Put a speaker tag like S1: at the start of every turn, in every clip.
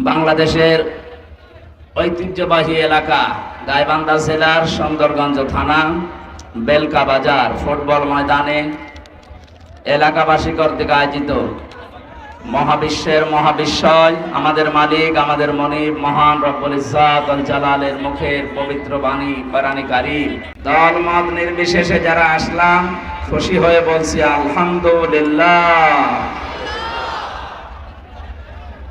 S1: বাংলাদেশের ঐতিহ্যবাহী এলাকা গাইবান্ধা জেলার সুন্দরগঞ্জ থানা বেলকা বাজার ফুটবল ময়দানে এলাকাবাসী কর্তৃক আয়োজিত মহাবিশ্বের মহাবিশ্বয় আমাদের মালিক আমাদের মনিব মহান রব্বুল ইজ্জাত ওয়াল জালালের মুখের পবিত্র বাণী কোরআনে কারীম দল মত নির্বিশেষে যারা আসলাম খুশি হয়ে বলছি আলহামদুলিল্লাহ।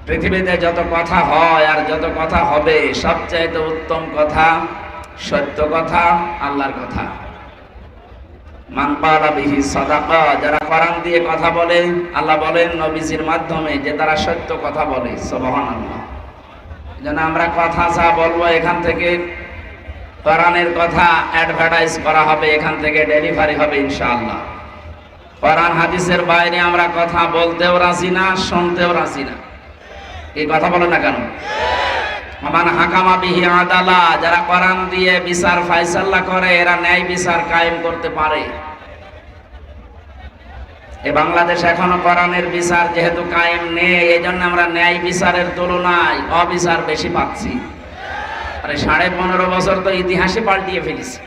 S1: পৃথিবীতে যত কথা হয় আর যত কথা হবে সবচাইতে উত্তম কথা সত্য কথা আল্লাহর কথা। মান ক্বালা বিহি সাদাকা, যারা কোরআন দিয়ে কথা বলে আল্লাহ বলেন নবীজির মাধ্যমে যে তারা সত্য কথা বলে। সুবহানাল্লাহ। যেন আমরা কথা যা বলবো এখান থেকে কোরআনের কথা অ্যাডভার্টাইজ করা হবে, এখান থেকে ডেলিভারি হবে ইনশাআল্লাহ। কোরআন হাদিসের বাইরে আমরা কথা বলতেও রাজি না, শুনতেও রাজি না। এই কথা বলে না কেন? মান হাকামা বিহি আদালা, যারা কোরআন দিয়ে বিচার ফায়সালা করে এরা ন্যায় বিচার কায়েম করতে পারে। এই বাংলাদেশ এখনো কোরআনের বিচার যেহেতু কায়েম নেই, এই জন্য আমরা ন্যায় বিচারের তুলনায় অবিচার বেশি পাচ্ছি। আরে 15.5 বছর তো ইতিহাসে পাল্টিয়ে ফেলেছি।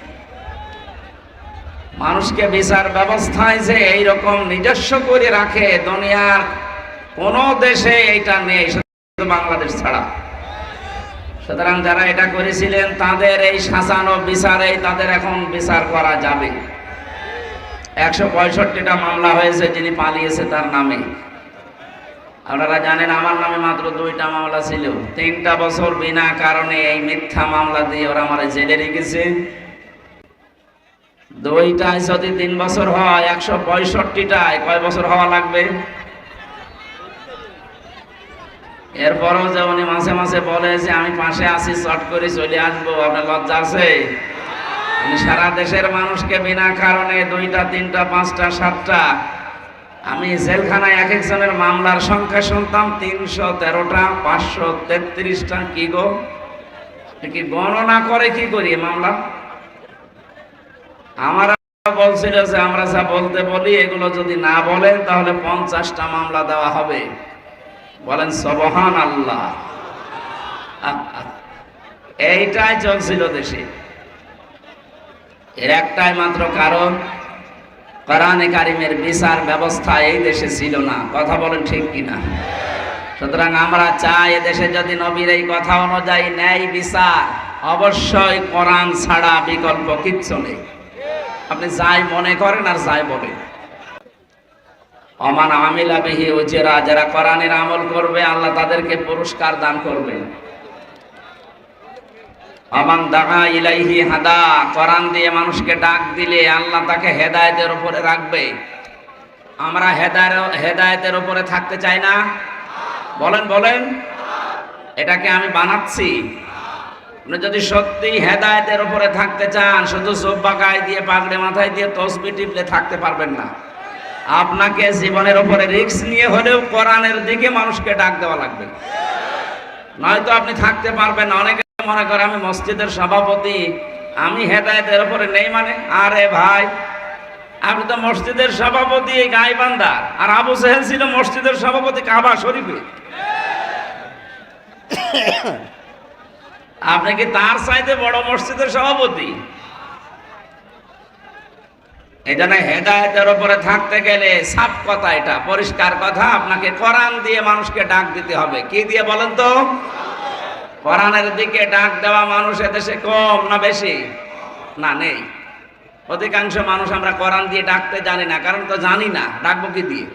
S1: মানুষকে বিচার ব্যবস্থায় যে এইরকম নিজস্ব করে রাখে দুনিয়ার কোন দেশে এইটা নেই, শুধু বাংলাদেশ ছাড়া। সুতরাং যারা এটা করেছিলেন তাদের এই শাসানো বিচারে তাদের এখন বিচার করা যাবে। 165টা মামলা হয়েছে যিনি পালিয়েছে তার নামে। আপনারা জানেন আমার নামে মাত্র 2টা মামলা ছিল। 3টা বছর বিনা কারণে এই মিথ্যা মামলা দিয়ে ওরা আমার জেলে রেখেছে। 2টায় যদি 3 বছর হয় 165টায় কয় বছর হওয়া লাগবে? এরপরও যে উনি মাঝে মাঝে বলে যে আমি পাশে আছি, চট করে চলে আসবো, আপনার লজ্জা আছে? সারা দেশের মানুষকে বিনা কারণে 2টা 3টা 5টা 7টা, আমি জেলখানায় এক একজনের মামলার সংখ্যা শুনতাম 313টা 533টা। কি গো, কি গণনা করে কি করি মামলা? আমার বলছিল যে আমরা যা বলতে বলি এগুলো যদি না বলেন তাহলে 50টা মামলা দেওয়া হবে। বলেন সুবহানাল্লাহ। এইটাই চলছিল দেশে। এর একটাই মাত্র কারণ, কোরআনে কারিমের বিচার ব্যবস্থা এই দেশে ছিল না। কথা বলেন ঠিক কিনা? সুতরাং আমরা চাই এদেশে যদি নবীর এই কথা অনুযায়ী ন্যায় বিচার, অবশ্যই কোরআন ছাড়া বিকল্প কিচ্ছু নেই। আপনি যাই মনে করেন আর যাই বলেন। ওমান আমিলা বিহি উজরা, যারা কোরআনের আমল করবে আল্লাহ তাদেরকে পুরস্কার দান করবে। ওমান দাআ ইলাইহি হাদা, কোরআন দিয়ে মানুষকে ডাক দিলে আল্লাহ তাকে হেদায়েতের উপরে রাখবে। আমরা হেদায়েতের উপরে থাকতে চাই না? বলেন বলেন, এটাকে আমি বানাচ্ছি? আপনি যদি সত্যি হেদায়েতের উপরে থাকতে চান, শুধু জুব্বা গায়ে দিয়ে পাগড়ি মাথায় দিয়ে তসবিহ টিপলে থাকতে পারবেন না। আপনাকে জীবনের উপরে রিস্ক নিয়ে হলেও কোরআনের দিকে মানুষকে ডাক দেওয়া লাগবে, নয়তো আপনি থাকতে পারবেন না। অনেকে মনে করে আমি মসজিদের সভাপতি, আমি হেদায়েতের উপরে নেই মানে। আরে ভাই, আপনি তো মসজিদের সভাপতি এই গাইবান্ধা, আর আবু জেহেল ছিল মসজিদের সভাপতি কাবা শরীফে। আপনি কি তার চাইতে বড় মসজিদের সভাপতি? এই জন্য হেদায়েতের উপরে থাকতে গেলে সাফ কথা, এটা পরিষ্কার কথা, আপনাকে কোরআন দিয়ে মানুষকে ডাক দিতে হবে। কি দিয়ে বলেন তো? কোরআনের দিকে ডাক দেওয়া মানুষ এদেশে কম না বেশি? না, নেই। অধিকাংশ মানুষ আমরা কোরআন দিয়ে ডাকতে জানি না, কারণ তো জানি না ডাকবো কি দিয়ে।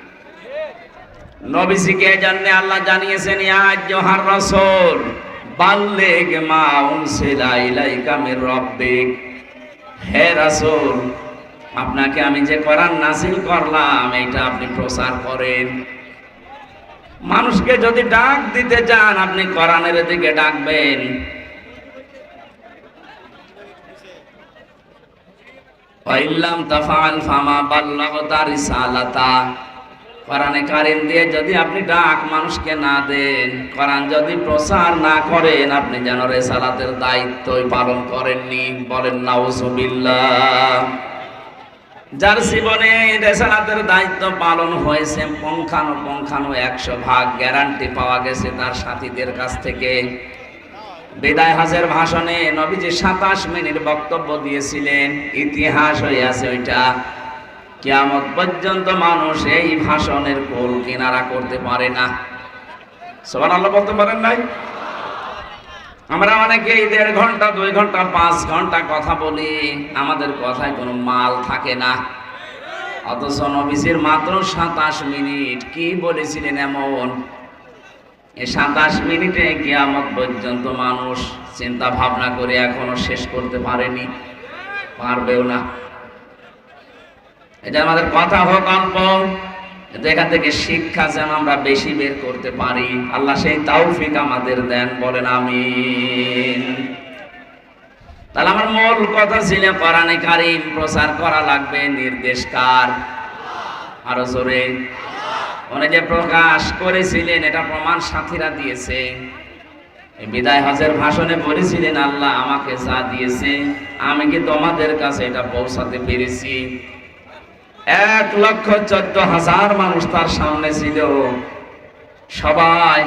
S1: নবীজিকে এজন্য আল্লাহ জানিয়েছেন ইয়া আইয়ুহার রাসূল বাল্লিগ মা উনসিলা ইলাইকা মির রাব্বিক, হে রাসূল আপনাকে আমি যে কোরআন নাযিল করলাম এটা আপনি প্রচার করেন। মানুষকে যদি ডাক দিতে চান আপনি কোরআনের দিকে ডাকবেন। ওয়া ইল্লাম তাফআল ফামা বাল্লাগতা রিসালাতা, কোরআনে কারীম দিয়ে যদি আপনি ডাক মানুষকে না দেন, কোরআন যদি প্রচার না করেন, আপনি যেন রিসালাতের দায়িত্বই পালন করেননি। বলেন নাউজুবিল্লাহ। যার জীবনে রেসালাতের দায়িত্ব পালন হয়েছে পঙ্খানো 100 ভাগ গ্যারান্টি পাওয়া গেছে তার সাথীদের কাছ থেকে। বিদায় হজের ভাষণে নবীজি 27 মিনিট বক্তব্য দিয়েছিলেন, ইতিহাস হয়ে আছে ওইটা। কিয়ামত পর্যন্ত মানুষ এই ভাষণের কোল কিনারা করতে পারে না। সুবহানাল্লাহ বলতে পারেন নাই? আমরা অনেকেই 1.5 ঘন্টা 2 ঘন্টা 5 ঘন্টা কথা বলি, আমাদের কথায় কোনো মাল থাকে না। অথচ নবীজির মাত্র 27 মিনিট কি বলেছিলেন এমন? এই 27 মিনিটে কিয়ামত পর্যন্ত মানুষ চিন্তা ভাবনা করে এখনো শেষ করতে পারেনি, পারবেও না। এটা আমাদের কথা হোক অল্প, এখান থেকে শিক্ষা যেন আমরা বেশি বের করতে পারি। আল্লাহ সেই তৌফিক আমাদের দেন, বলেন আমিন। তাহলে আমার মূল কথা ছিল কোরআনে কারীম প্রচার করা লাগবে, নির্দেশ কার? আরো জোরে। উনি যে প্রকাশ করেছিলেন এটা প্রমাণ সাথীরা দিয়েছে। এই বিদায় হজের ভাষণে বলেছিলেন, আল্লাহ আমাকে যা দিয়েছে আমি কি তোমাদের কাছে এটা পৌঁছাতে পেরেছি? 1,14,000 মানুষ তার সামনে ছিল, সবাই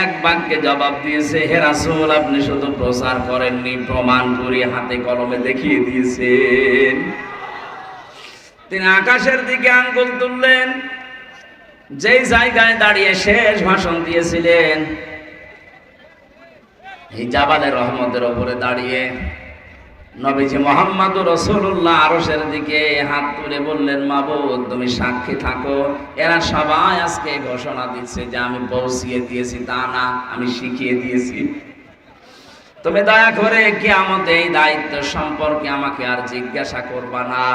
S1: এক বাক্যে জবাব দিয়েছে, হে রাসূল আপনি শুধু প্রচার করেননি, প্রমাণ করে হাতে কলমে দেখিয়ে দিয়েছেন। তিনি আকাশের দিকে আঙ্গুল তুললেন, যেই জায়গায় দাঁড়িয়ে শেষ ভাষণ দিয়েছিলেন, এই জাবালে রহমতের উপরে দাঁড়িয়ে নবীজি মুহাম্মদুর রাসূলুল্লাহ আরশের দিকে হাত তুলে বললেন, মাবুদ তুমি সাক্ষী থাকো, এরা সবাই আজকে ঘোষণা দিচ্ছে যে আমি পৌঁছিয়ে দিয়েছি, তা না আমি শিখিয়ে দিয়েছি। তুমি দয়া করে কিয়ামতে এই দায়িত্ব সম্পর্কে আমাকে আর জিজ্ঞাসা করবা না।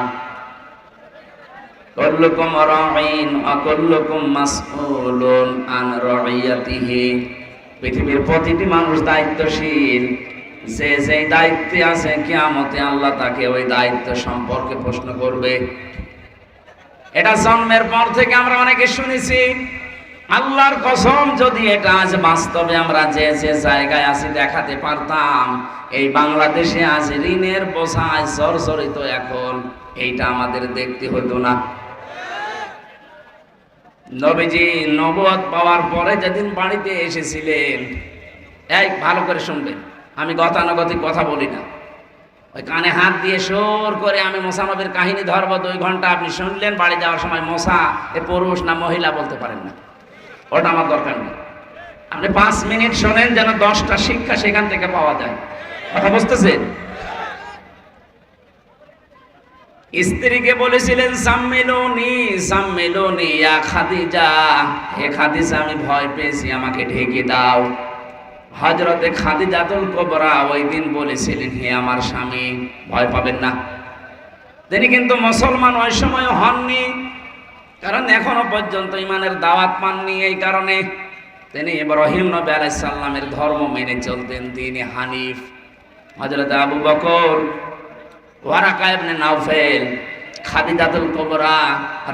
S1: কুল্লুকুম রাঈন ওয়া কুল্লুকুম মাসউলুন আন রাইয়াতিহি। পৃথিবীর প্রতিটি মানুষ দায়িত্বশীল, যে যে দায়িত্বে আছে কিয়ামতে আল্লাহ তাকে ওই দায়িত্ব সম্পর্কে প্রশ্ন করবে। এটা জন্মের পর থেকে আমরা অনেকে শুনেছি। আল্লাহর কসম যদি এটা আজ বাস্তবে আমরা যে যে জায়গায় আছি দেখাতে পারতাম, এই বাংলাদেশে আজ ঋণের বোঝায় জর্জরিত এখন, এইটা আমাদের দেখতে হতো না। নবীজি নবুয়ত পাওয়ার পরে যেদিন বাড়িতে এসেছিলেন, এই ভালো করে শুনবেন, আমি গতানুগতিক কথা বলি না, ওই কানে হাত দিয়ে সুর করে আমি মুসা নবীর কাহিনী ধরবো 2 ঘন্টা, আপনি শুনলেন, বাড়ি যাওয়ার সময় মুসা এ পুরুষ না মহিলা বলতে পারেন না, ওটা আমার দরকার নেই। আপনি 5 মিনিট শোনেন যেন 10টা শিক্ষা সেখান থেকে পাওয়া যায়। কথা বুঝতেছেন? স্ত্রীকে বলেছিলেন, সাম্মিলুনি ইয়া খাদিজা, হে খাদিজা আমি ভয় পেয়েছি, আমাকে ঢেকে দাও। হযরতে খাদিজাতুল কুবরা ওই দিন বলেছিলেন, হে আমার স্বামী ভয় পাবেন না। তিনি কিন্তু মুসলমান ওই সময় হননি, কারণ এখনো পর্যন্ত ইমানের দাওয়াত পাননি। এই কারণে তিনি ইব্রাহিম নবী আলাইহিস সালামের ধর্ম মেনে চলতেন, তিনি হানিফ। হযরত আবু বকর, ওয়ারাকা ইবনে নাওফেল, খাদিজাতুল কুবরা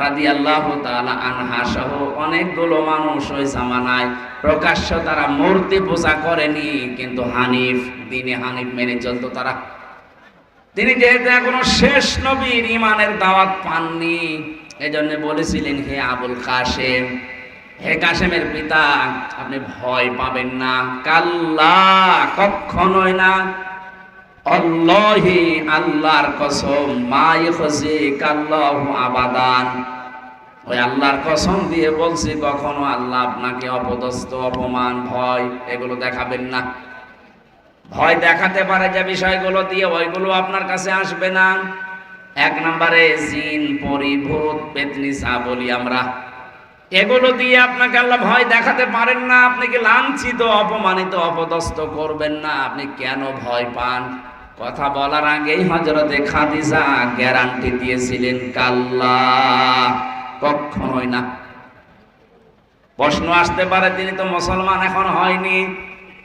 S1: রাদিয়াল্লাহু তাআলা আনহা সহ অনেকগুলো মানুষ ওই জামানায় প্রকাশ্য তারা মূর্তি পূজা করেনি, কিন্তু হানিফ, দ্বীনে হানিফ মেনে চলতো তারা। তিনি যেহেতু এখনো শেষ নবীর ইমানের দাওয়াত পাননি, এজন্য বলেছিলেন, হে আবুল কাসেম, হে কাসেমের পিতা আপনি ভয় পাবেন না। কাল্লা, কখনোই না। আল্লাহি, আল্লাহর কসম, মা ইখজিকাল্লাহু আবাদান, ওই আল্লাহর কসম দিয়ে বলছি কখনো আল্লাহ আপনাকে অপদস্থ, অপমান, ভয় এগুলো দেখাবেন না। ভয় দেখাতে পারে যে বিষয়গুলো দিয়ে, ওইগুলো আপনার কাছে আসবে না। 1 নম্বরে জিন, পরি, ভূত, পেতনি যা বলি আমরা, এগুলো দিয়ে আপনাকে আল্লাহ ভয় দেখাতে পারেন না। আপনি কি লাঞ্ছিত, অপমানিত, অপদস্থ করবেন না, আপনি কেন ভয় পান? কথা বলার আগেই হযরতে খাদিজা গ্যারান্টি দিয়েছিলেন, কাল্লা, কখনোই না। প্রশ্ন আসতে পারে, তিনি তো মুসলমান এখন হয়নি,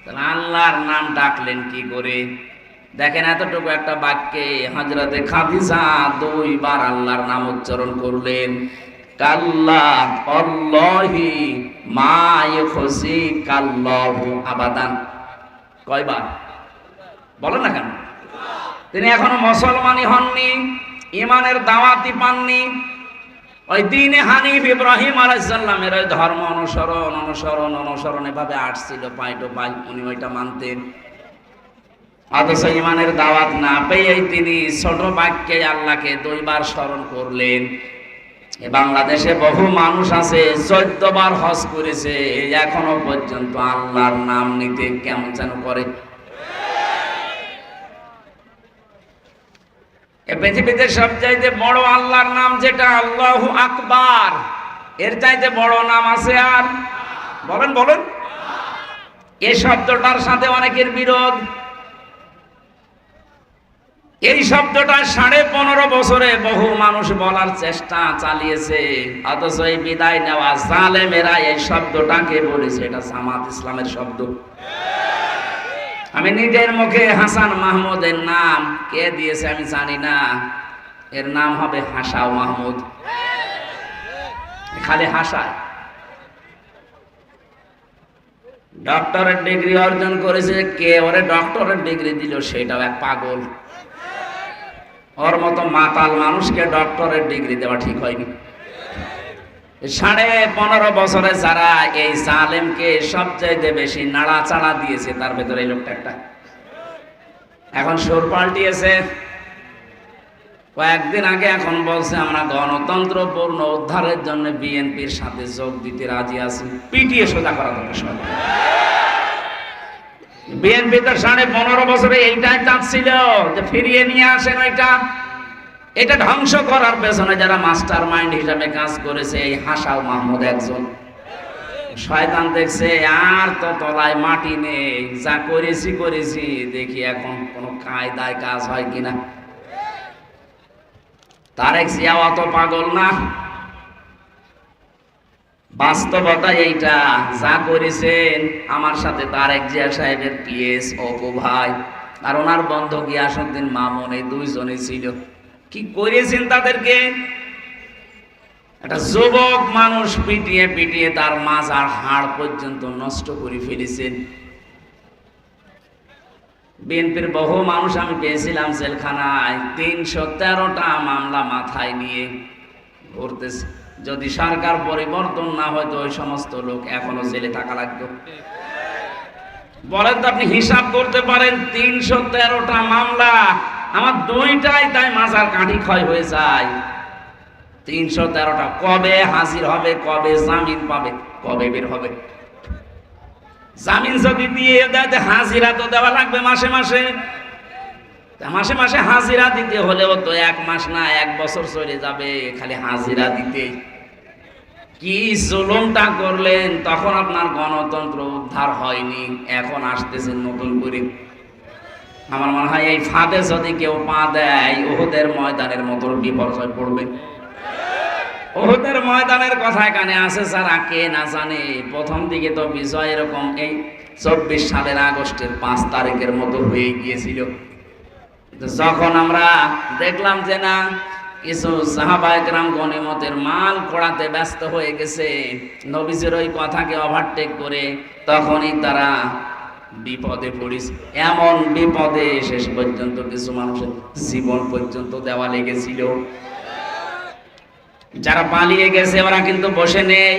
S1: তাহলে আল্লাহর নাম ডাকলেন কি করে? দেখেন এতটুকু একটা বাক্যে হযরতে খাদিজা 2 বার আল্লাহর নাম উচ্চারণ করলেন, কাল্লা আল্লাহি মা ইখজিকাল্লাহু আবাদান। কয়বার বলেন না কেন? তিনি এখনো মুসলমানই হননি, ইমানের দাওয়াতই পাননি। ওই দ্বীনে হানিফ ইব্রাহিম আলাইহিস সালামের ওই ধর্ম অনুসরণ এভাবে আসছিল পাই টু পাই, উনি ওইটা মানতেন। অথচ ইমানের দাওয়াত না পেয়েই তিনি ছোট বাক্যে আল্লাহকে 2 বার স্মরণ করলেন। বাংলাদেশে বহু মানুষ আছে 14 বার হজ করেছে, এখনো পর্যন্ত আল্লাহর নাম নিতে কেমন যেন করে। পৃথিবীতে সবচাইতে বড় আল্লাহর নাম যেটা আল্লাহু আকবার, এর চাইতে বড় নাম আছে আর? বলেন বলেন। এই শব্দটার সাথে অনেকের বিরোধ। এই শব্দটা 15.5 বছরে বহু মানুষ বলার চেষ্টা চালিয়েছে, অথচ এই বিদায় নেওয়া জালেমেরা এই শব্দটাকে বলেছে এটা জামাত ইসলামের শব্দ। আমি নিজের মুখে হাসান মাহমুদের নাম কে দিয়েছে আমি জানি না, এর নাম হবে হাসাও মাহমুদ। খালি হাসায়। ডক্টরেট ডিগ্রি অর্জন করেছে, কে ওরে ডক্টরেট ডিগ্রি দিল সেটাও এক পাগল। ওর মতো মাতাল মানুষকে ডক্টরেট ডিগ্রি দেওয়া ঠিক হয়নি। 15.5 বছরে যারা এই জালেমকে সবচাইতে বেশি নাড়াচাড়া দিয়েছে তার ভেতরে এই লোকটা একটা। এখন সুর পাল্টিয়েছে। কয়েকদিন আগে এখন বলছে আমরা গণতন্ত্র পূর্ণ উদ্ধারের জন্য বিএনপির সাথে যোগ দিতে রাজি আছি। পিটিয়ে সোজা করা দরকার সব। বিএনপি তো 15.5 বছরে এইটাই চাচ্ছিল যে ফিরিয়ে নিয়ে আসেন ওইটা। এটা ধ্বংস করার পেছনে যারা মাস্টার মাইন্ড হিসাবে কাজ করেছে এই হাসাও মাহমুদ একজন। শয়তান দেখছে আর তো তলায় মাটি নেই, যা করেছি দেখি এখন কোনো কায়দায় কাজ হয় কিনা। তারেক জিয়া অত পাগল না, বাস্তবতা এইটা। যা করেছেন আমার সাথে তারেক জিয়া সাহেবের পিএস অপু ভাই আর ওনার বন্ধু গিয়াসউদ্দিন মামুন, এই 2 জনই ছিল। কি করেছেন তাদেরকে? একটা যুবক মানুষ পিটিয়ে তার মাজার হাড় পর্যন্ত নষ্ট করে ফেলেছেন। বিএনপির বহু মানুষ আমি পেয়েছিলাম জেলখানায়, 313টা মামলা মাথায় নিয়ে ঘুরতেছে। যদি সরকার পরিবর্তন না হয় তো ওই সমস্ত লোক এখনো জেলে থাকা লাগবে। বলেন তো আপনি হিসাব করতে পারেন 313টা মামলা, আমার 2টাই তাই মাজার কাঠি ক্ষয় হয়ে যায়। 313টা কবে হাজির হবে, কবে জামিন পাবে, কবে বের হবে? জামিন যদি দিয়ে দেয় হাজিরা তো দেওয়া লাগবে মাসে মাসে। হাজিরা দিতে হলেও তো 1 মাস না 1 বছর চলে যাবে খালি হাজিরা দিতে। কি জুলুমটা করলেন, তখন আপনার গণতন্ত্র উদ্ধার হয়নি, এখন আসতেছেন নতুন করে। আমার মনে হয় এই ফাঁদে যদি কেউ পা দেয় উহুদের ময়দানের মতো বিপর্যয় পড়বে। উহুদের ময়দানের কথা এখানে আছে যারা কে না জানে। প্রথম দিকে তো বিজয় এরকম এই 24 সালের আগস্টের 5 তারিখের মতো হয়ে গিয়েছিল। যখন আমরা দেখলাম যে না কিছু সাহাবায়ে কেরাম গনিমতের মাল পোড়াতে ব্যস্ত হয়ে গেছে, নবীজির ওই কথাকে ওভারটেক করে, তখনই তারা বিপদে পড়েছে। এমন বিপদে শেষ পর্যন্ত কিছু মানুষের জীবন পর্যন্ত দেওয়া লেগেছিল। যারা পালিয়ে গেছে ওরা কিন্তু বসে নেই।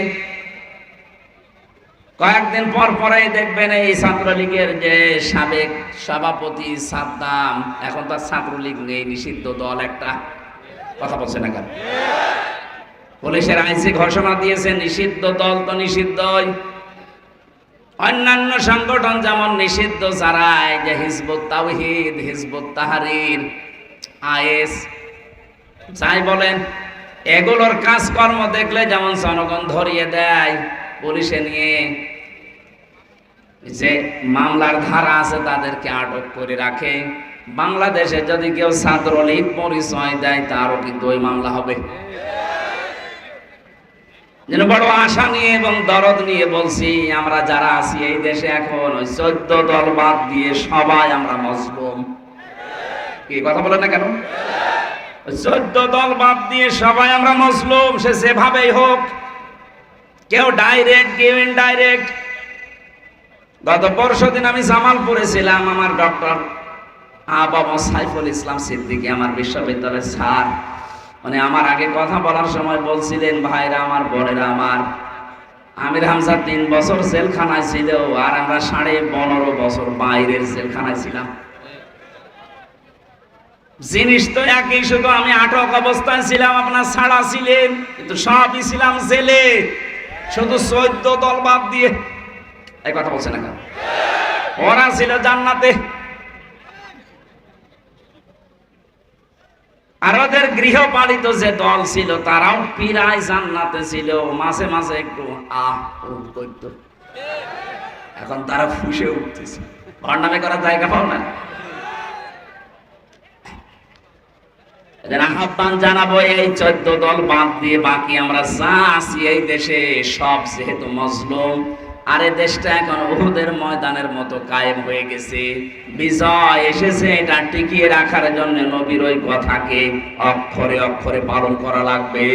S1: কয়েকদিন পরেই দেখবেন এই ছাত্রলীগের যে সাবেক সভাপতি সাদ্দাম, এখন তার ছাত্রলীগ নেই, নিষিদ্ধ দল একটা। কথা বলছে না কেন? পুলিশের আইসি ঘোষণা দিয়েছে নিষিদ্ধ দল তো নিষিদ্ধই। অন্যান্য সংগঠন যেমন নিষিদ্ধ, যারা এই যে Hizb ut Tawhid, Hizb ut Tahrir, is যাই বলেন, এগুলোর কাজকর্ম দেখলে যেমন জনগণ ধরিয়ে দেয়, পুলিশে নিয়ে যে মামলার ধারা আছে তাদেরকে আটক করে রাখে। বাংলাদেশে যদি কেউ ছাত্রলীগ পরিচয় দেয় তারও কিন্তু ওই মামলা হবে। যেন বড় আশা নিয়ে এবং দরদ নিয়ে বলছি, আমরা যারা আছি এই দেশে এখন ওই 14 দল বাদ দিয়ে সবাই আমরা মুসলিম। কি কথা বলেন না কেন? 14 দল বাদ দিয়ে সবাই আমরা মুসলিম, সে যেভাবেই হোক, কেউ ডাইরেক্ট কেউ ইনডাইরেক্ট। গত পরশুদিন আমি জামালপুরে ছিলাম, আমার ডক্টর বাবা সাইফুল ইসলাম সিদ্দিকী আমার বিশ্ববিদ্যালয়ের স্যার, মানে আমার আগে কথা বলার সময় বলছিলেন, ভাইরা আমার, বোনেরা আমার, আমির হামজা 3 বছর জেলখানায় ছিল, আর আমরা 15.5 বছর বাইরের জেলখানায় ছিলাম। জিনিস তো একই, শুধু আমি আটক অবস্থায় ছিলাম, আপনার ছাড়া ছিলেন, কিন্তু সবই ছিলাম জেলে, শুধু 14 দল বাদ দিয়ে। এই কথা বলছে না কেন? ওরা ছিল জান্নাতে, আর ওদের গৃহপালিত যে দল ছিল তারাও প্রায় জান্নাতে ছিল। মাঝে মাঝে একটু করত, এখন তারা ফুসে উঠতেছে। ভণ্ডামি করার জায়গা পাও না। আহ্বান জানাবো, এই 14 দল বাদ দিয়ে বাকি আমরা যা আছি এই দেশে সব যেহেতু মজলুম, আর এই দেশটা এখন উহুদের ময়দানের মতো কায়েম হয়ে গেছে, বিজয় এসেছে, এটা টিকিয়ে রাখার জন্য নবীর ওই কথাকে অক্ষরে অক্ষরে পালন করা লাগবে।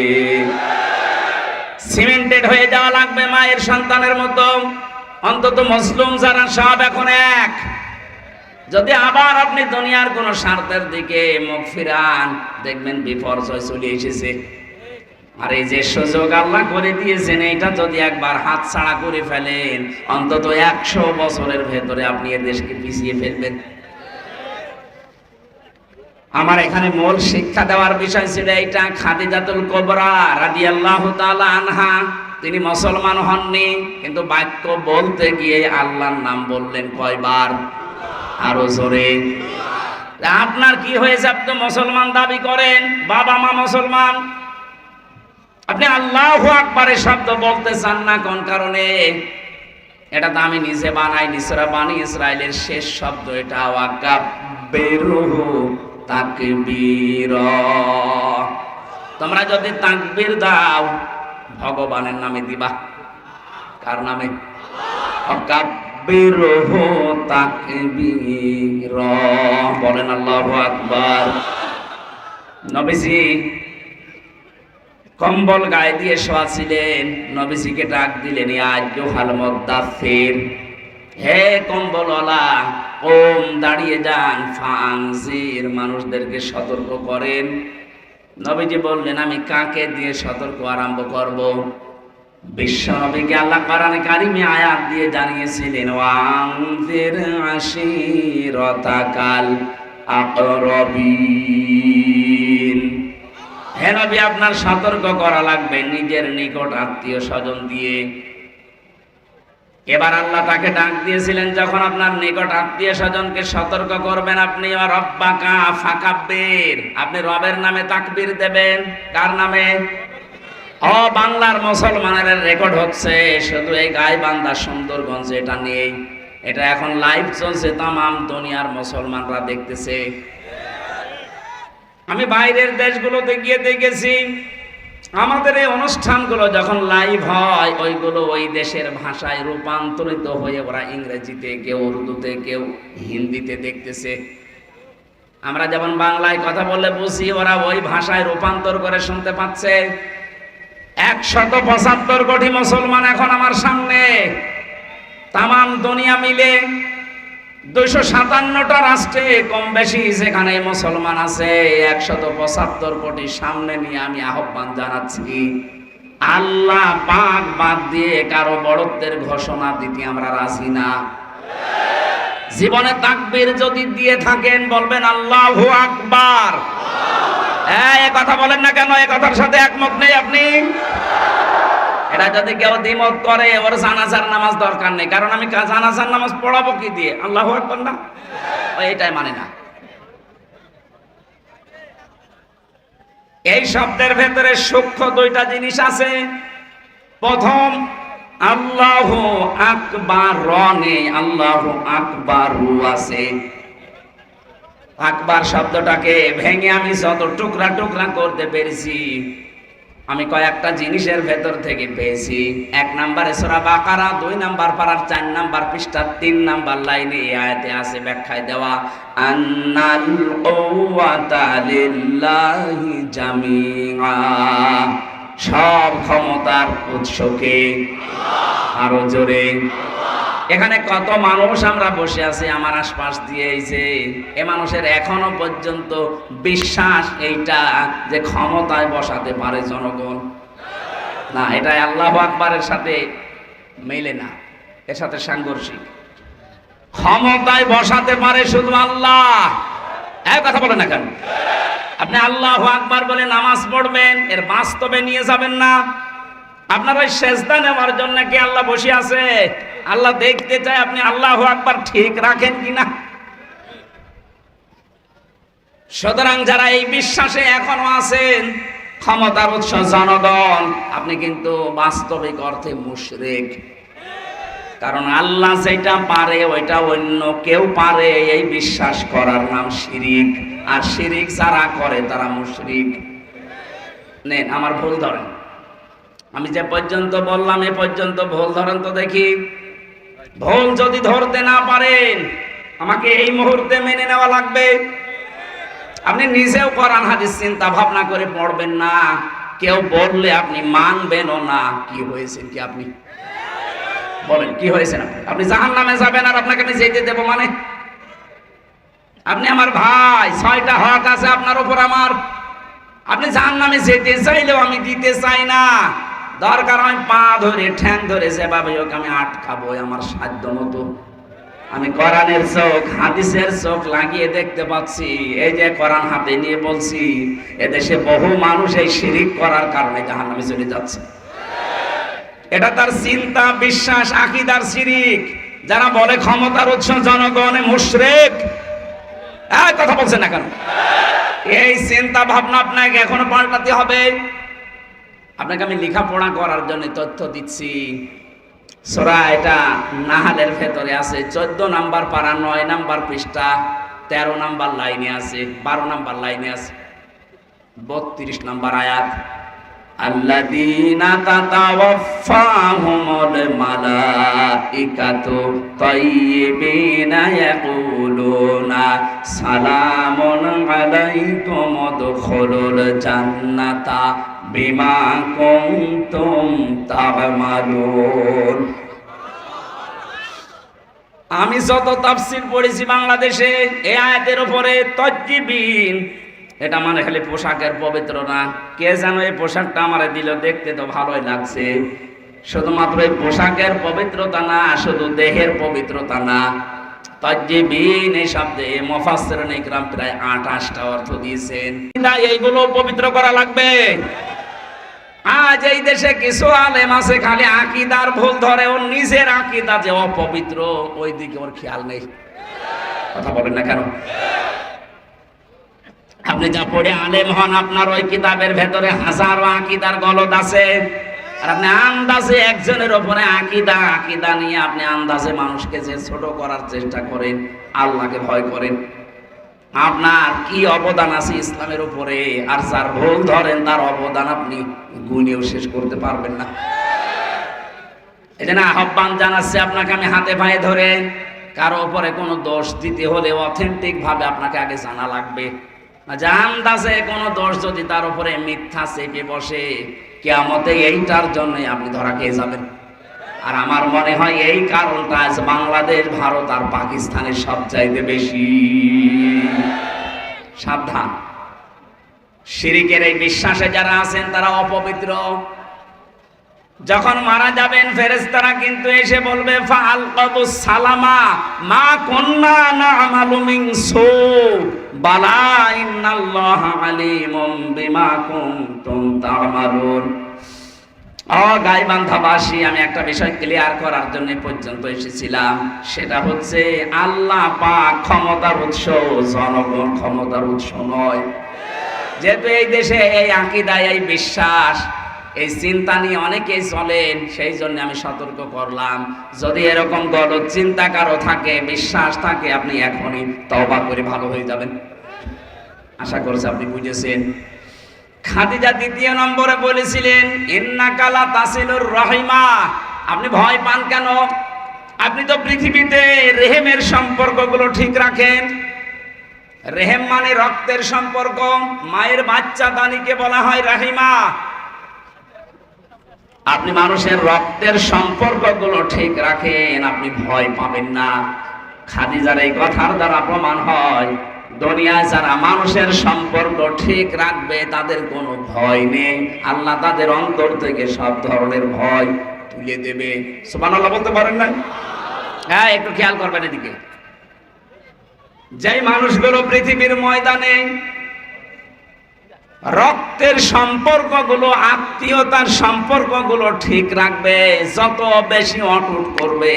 S1: সিমেন্টেড হয়ে যাওয়া লাগবে মায়ের সন্তানের মতো। অন্তত মজলুম যারা সব এখন এক। যদি আবার আপনি দুনিয়ার কোন স্বার্থের দিকে মুখ ফিরান, দেখবেন বিপর্যয় চলে এসেছে। আর এই যে সুযোগ আল্লাহ করে দিয়েছেন, এটা যদি একবার হাতছাড়া করে ফেলেন, অন্তত 100 বছরের ভেতরে আপনি এই দেশকে পিছিয়ে ফেলবেন। আমার এখানে মূল শিক্ষা দেওয়ার বিষয় ছিল এইটা। খাদিজাতুল কুবরা রাদিয়াল্লাহু তাআলা আনহা, তিনি মুসলমান হননি, কিন্তু বাক্য বলতে গিয়ে আল্লাহর নাম বললেন কয়বার? আরো জোরে। আপনার কি হয়েছে? আপনি মুসলমান দাবি করেন, বাবা মা মুসলমান, আপনি আল্লাহু আকবারের শব্দ বলতে চান না, কোন কারণে? এটা তো আমি নিজে বানাইনি, সূরা বানি ইসরাইলের শেষ শব্দ এটা, ওয়াকাব্বিরহু তাকবীরা। তোমরা যদি তাকবীর দাও, ভগবানের নামে দিবা। কার নামে? ওয়াকাব্বিরহু তাকবীরা। বলেন আল্লাহু আকবার। নবীজি কম্বল গায়ে দিয়ে শোয়া ছিলেন, নবীজিকে ডাক দিলেন, ইয়া আইয়ুহাল মুদ্দাথির, হে কম্বলওয়ালা, ওম দাঁড়িয়ে যান, ফাআনজির, মানুষদেরকে সতর্ক করেন। নবীজি বললেন, আমি কাকে দিয়ে সতর্ক আরম্ভ করব? বিশ্ব নবীকে আল্লাহ কোরআনে কারিমে আয়াত দিয়ে জানিয়েছিলেন, ওয়ানজির আশিরাতাকাল আকরাবিন। হে নবী, আপনার সতর্ক করা লাগবে নিজের নিকট আত্মীয় স্বজন দিয়ে। এবার আল্লাহ তাকে ডাক দিয়েছিলেন, যখন আপনার নিকট আত্মীয় স্বজনকে সতর্ক করবেন, আপনি রব্বাকা ফাকাব্বির, আপনি রবের নামে তাকবীর দেবেন। কার নামে? ও বাংলার মুসলমানের রেকর্ড হচ্ছে, শুধু এই গাইবান্ধা সুন্দরগঞ্জে এটা নেই, এটা এখন লাইভ চলছে, তামাম দুনিয়ার মুসলমানরা দেখতেছে। আমি বাইরের দেশগুলোতে গিয়ে দেখেছি, আমাদের এই অনুষ্ঠানগুলো যখন লাইভ হয়, ওইগুলো ওই দেশের ভাষায় রূপান্তরিত হয়ে ওরা ইংরেজিতে, কেউ উর্দুতে, কেউ হিন্দিতে দেখতেছে। আমরা যেমন বাংলায় কথা বললে বুঝি, ওরা ওই ভাষায় রূপান্তর করে শুনতে পাচ্ছে। 175 কোটি মুসলমান এখন আমার সামনে, তামাম দুনিয়া মিলে 257টা রাষ্ট্রে কম বেশি যেখানে মুসলমান আছে, 175 কোটি সামনে নিয়ে আমি আহ্বান জানাচ্ছি, আল্লাহ পাক বাদ দিয়ে কারো বড়ত্বের ঘোষণা দিতে আমরা রাজি না। জীবনে তাকবীর যদি দিয়ে থাকেন, বলবেন আল্লাহু আকবার। এই কথা বলেন না কেন? এই কথার সাথে একমত নেই আপনি? এটা যদি কেউ দ্বিমত করে, ওর জানাজার নামাজ দরকার নেই, কারণ আমি জানাজার নামাজ পড়াবো কি দিয়ে? আল্লাহু আকবার না, এইটাই মানে না। এই শব্দের ভেতরে সূক্ষ্ম 2টা জিনিস আছে। প্রথম, আল্লাহু আকবার, রনে আল্লাহু আকবারু আছে। আকবার শব্দটাকে ভেঙে আমি যত টুকরা টুকরা করতে পেরেছি, আমি কয়েকটা জিনিসের ভেতর থেকে পেয়েছি। 1 নম্বরে সূরা বাকারা, 2 নম্বর পারার 4 নম্বর পৃষ্ঠা 3 নম্বর লাইনে এই আয়াতে আছে ব্যাখ্যায় দেওয়া, আন্নাল কুওয়াতা লিল্লাহি জামিআ, সব ক্ষমতার উৎসকে। আরো জোরে। এখানে কত মানুষ আমরা বসে আছি আমার আশপাশ দিয়ে, এই যে এ মানুষের এখনো পর্যন্ত বিশ্বাস এইটা যে ক্ষমতায় বসাতে পারে জনগণ, না, এটা আল্লাহু আকবারের সাথে মেলে না, এর সাথে সাংঘর্ষিক। ক্ষমতায় বসাতে পারে শুধু আল্লাহ। এক কথা বলে না কেন? আপনি আল্লাহু আকবার বলে নামাজ পড়বেন, এর বাস্তবে নিয়ে যাবেন না। আপনার ওই সেজদা নেওয়ার জন্য কি আল্লাহ বসে আছে? আল্লাহ দেখতে চায় আপনি আল্লাহু আকবার ঠিক রাখেন কিনা। সুতরাং যারা এই বিশ্বাসে এখনো আছেন ক্ষমতার উৎস জনগণ, আপনি কিন্তু বাস্তবিক অর্থে মুশরিক। কারণ আল্লাহ যেটা পারে ওইটা অন্য কেউ পারে, এই বিশ্বাস করার নাম শিরিক। আর শিরিক যারা করে তারা মুশরিক। নেন, আমার ভুল ধরেন, আমি যে পর্যন্ত বললাম এ পর্যন্ত ভুল ধরেন তো দেখি। ভুল যদি ধরতে না পারেন আমাকে এই মুহূর্তে মেনে নেওয়া লাগবে। আপনি নিজেও কোরআন হাদিস চিন্তা ভাবনা করে পড়বেন না, কেউ বললে আপনি মানবেনও না। কি হয়েছে কি আপনি বলেন, কি হয়েছে না? আপনি জাহান্নামে যাবেন আর আপনাকে আমি যেতে দেব মানে? আপনি আমার ভাই, 6টা হক আছে আপনার উপর আমার। আপনি জাহান্নামে যেতে চাইলেও আমি দিতে চাই না। দরকার হয় পা ধরে ঠ্যাং ধরে যেভাবে হোক আমি আটকাবো আমার সাধ্য মতো। আমি কোরআনের চোখ হাদিসের চোখ লাগিয়ে দেখতে পাচ্ছি, এই যে কোরআন হাতে নিয়ে বলছি, এদেশে বহু মানুষ এই শিরিক করার কারণে জাহান্নামে চলে যাচ্ছে। এটা তার চিন্তা, বিশ্বাস, আকীদার শিরিক। যারা বলে ক্ষমতার উৎস জনগণ, মুশরিক। এই কথা বলছেন না কেন? এই চিন্তা ভাবনা আপনাকে এখনো পাল্টাতে হবে। আপনাকে আমি লেখাপড়া করার জন্য তথ্য দিচ্ছি। সূরা এটা নাহালের ভেতরে আছে, 14 নাম্বার পারা, 9 নাম্বার পৃষ্ঠা, 13 নাম্বার লাইনে আছে, 12 নাম্বার লাইনে আছে, 32 নাম্বার আয়াত। আল্লাযীনা তাতাওয়াফফাহুমুল মালাইকাতু তাইয়্যিবিনা ইয়াকুলুনা সালামুন আলাইকুম উদখুলুল জান্নাতা বিমা কুনতুম তা'মালুন। আমি যত তাফসীর পড়েছি বাংলাদেশে এই আয়াতের উপরে, তাইয়্যিবিন এটা মানে খালি পোশাকের পবিত্র না। কে যেন এই পোশাকটা আমারে দিল, দেখতে তো ভালোই লাগছে। শুধুমাত্র এই পোশাকের পবিত্রতা না, শুধু দেহের পবিত্রতা না, তাইয়্যিবিন এই শব্দে মুফাসসিরিন ইকরাম প্রায় 28টা অর্থ দিয়েছেন। এইগুলো পবিত্র করা লাগবে। আজ এই দেশে কিছু আলেম আছে খালি আকীদার ভুল ধরে, ওর নিজের আকীদা যে অপবিত্র ওই দিকে ওর খেয়াল নেই। কথা বলেন না কেন? আপনি যা পড়ে আলেম হন, আপনার ওই কিতাবের ভেতরে হাজারো আকীদার গলদ আছে। আর আপনি আন্দাজে একজনের উপরে আকীদা নিয়ে আপনি আন্দাজে মানুষকে যে ছোট করার চেষ্টা করেন, আল্লাহকে ভয় করেন। আপনার কি অবদান আছে ইসলামের উপরে? আর যার ভুল ধরেন তার অবদান আপনি গুণেও শেষ করতে পারবেন না। এই জন্য আহ্বান জানাচ্ছি আপনাকে আমি হাতে পায়ে ধরে, কারো উপরে কোনো দোষ দিতে হলে অথেন্টিক ভাবে আপনাকে আগে জানা লাগবে। আন্দাজে কোনো দোষ যদি তার উপরে মিথ্যা চেপে বসে, কিয়ামতে এইটার জন্য আপনি ধরা খেয়ে যাবেন। আর আমার মনে হয় এই কারণটা আজ বাংলাদেশ, ভারত আর পাকিস্তানের সবচাইতে বেশি। সাবধান, শিরিকের এই বিশ্বাসে যারা আছেন তারা অপবিত্র। যখন মারা যাবেন ফেরেশতারা কিন্তু এসে বলবে ফাআলকাতুস সালামা মা কুন্না না'মালু মিন সু বালা ইন্নাল্লাহা আলীমুম বিমা কুনতুম তা'মালুন। গাইবান্ধাবাসী, আমি একটা বিষয় ক্লিয়ার করার জন্য পর্যন্ত এসেছিলাম। সেটা হচ্ছে আল্লাহ পাক ক্ষমতার উৎস, জনগণ ক্ষমতার উৎস নয়। যেহেতু এই দেশে এই আকীদা, এই বিশ্বাস, এই চিন্তা নিয়ে অনেকেই চলেন, সেই জন্য আমি সতর্ক করলাম। যদি এরকম গলদ চিন্তা কারো থাকে, বিশ্বাস থাকে, আপনি এখনই তওবা করে ভালো হয়ে যাবেন। আশা করছি আপনি বুঝেছেন। খাদিজা 2 নম্বরে বলেছিলেন ইন্নাকা লা তাসিলুর রাহিমা। আপনি ভয় পান কেন? আপনি তো পৃথিবীতে রেহেমের সম্পর্কগুলো ঠিক রাখেন। রেহেম মানে রক্তের সম্পর্ক। মায়ের বাচ্চা দানিকে বলা হয় রাহিমা। আপনি মানুষের রক্তের সম্পর্কগুলো ঠিক রাখেন, আপনি ভয় পাবেন না। খাদিজার এই কথার দ্বারা প্রমাণ হয় দুনিয়ায় যারা মানুষের সম্পর্ক ঠিক রাখবে তাদের কোনো ভয় নেই। আল্লাহ তাদের অন্তর থেকে সব ধরনের ভয় তুলে দেবে। সুবহানাল্লাহ বলতে পারেন না? হ্যাঁ, একটু খেয়াল করবেন এদিকে। যেই মানুষগুলো পৃথিবীর ময়দানে রক্তের সম্পর্কগুলো, আত্মীয়তার সম্পর্কগুলো ঠিক রাখবে, যত বেশি অটুট করবে,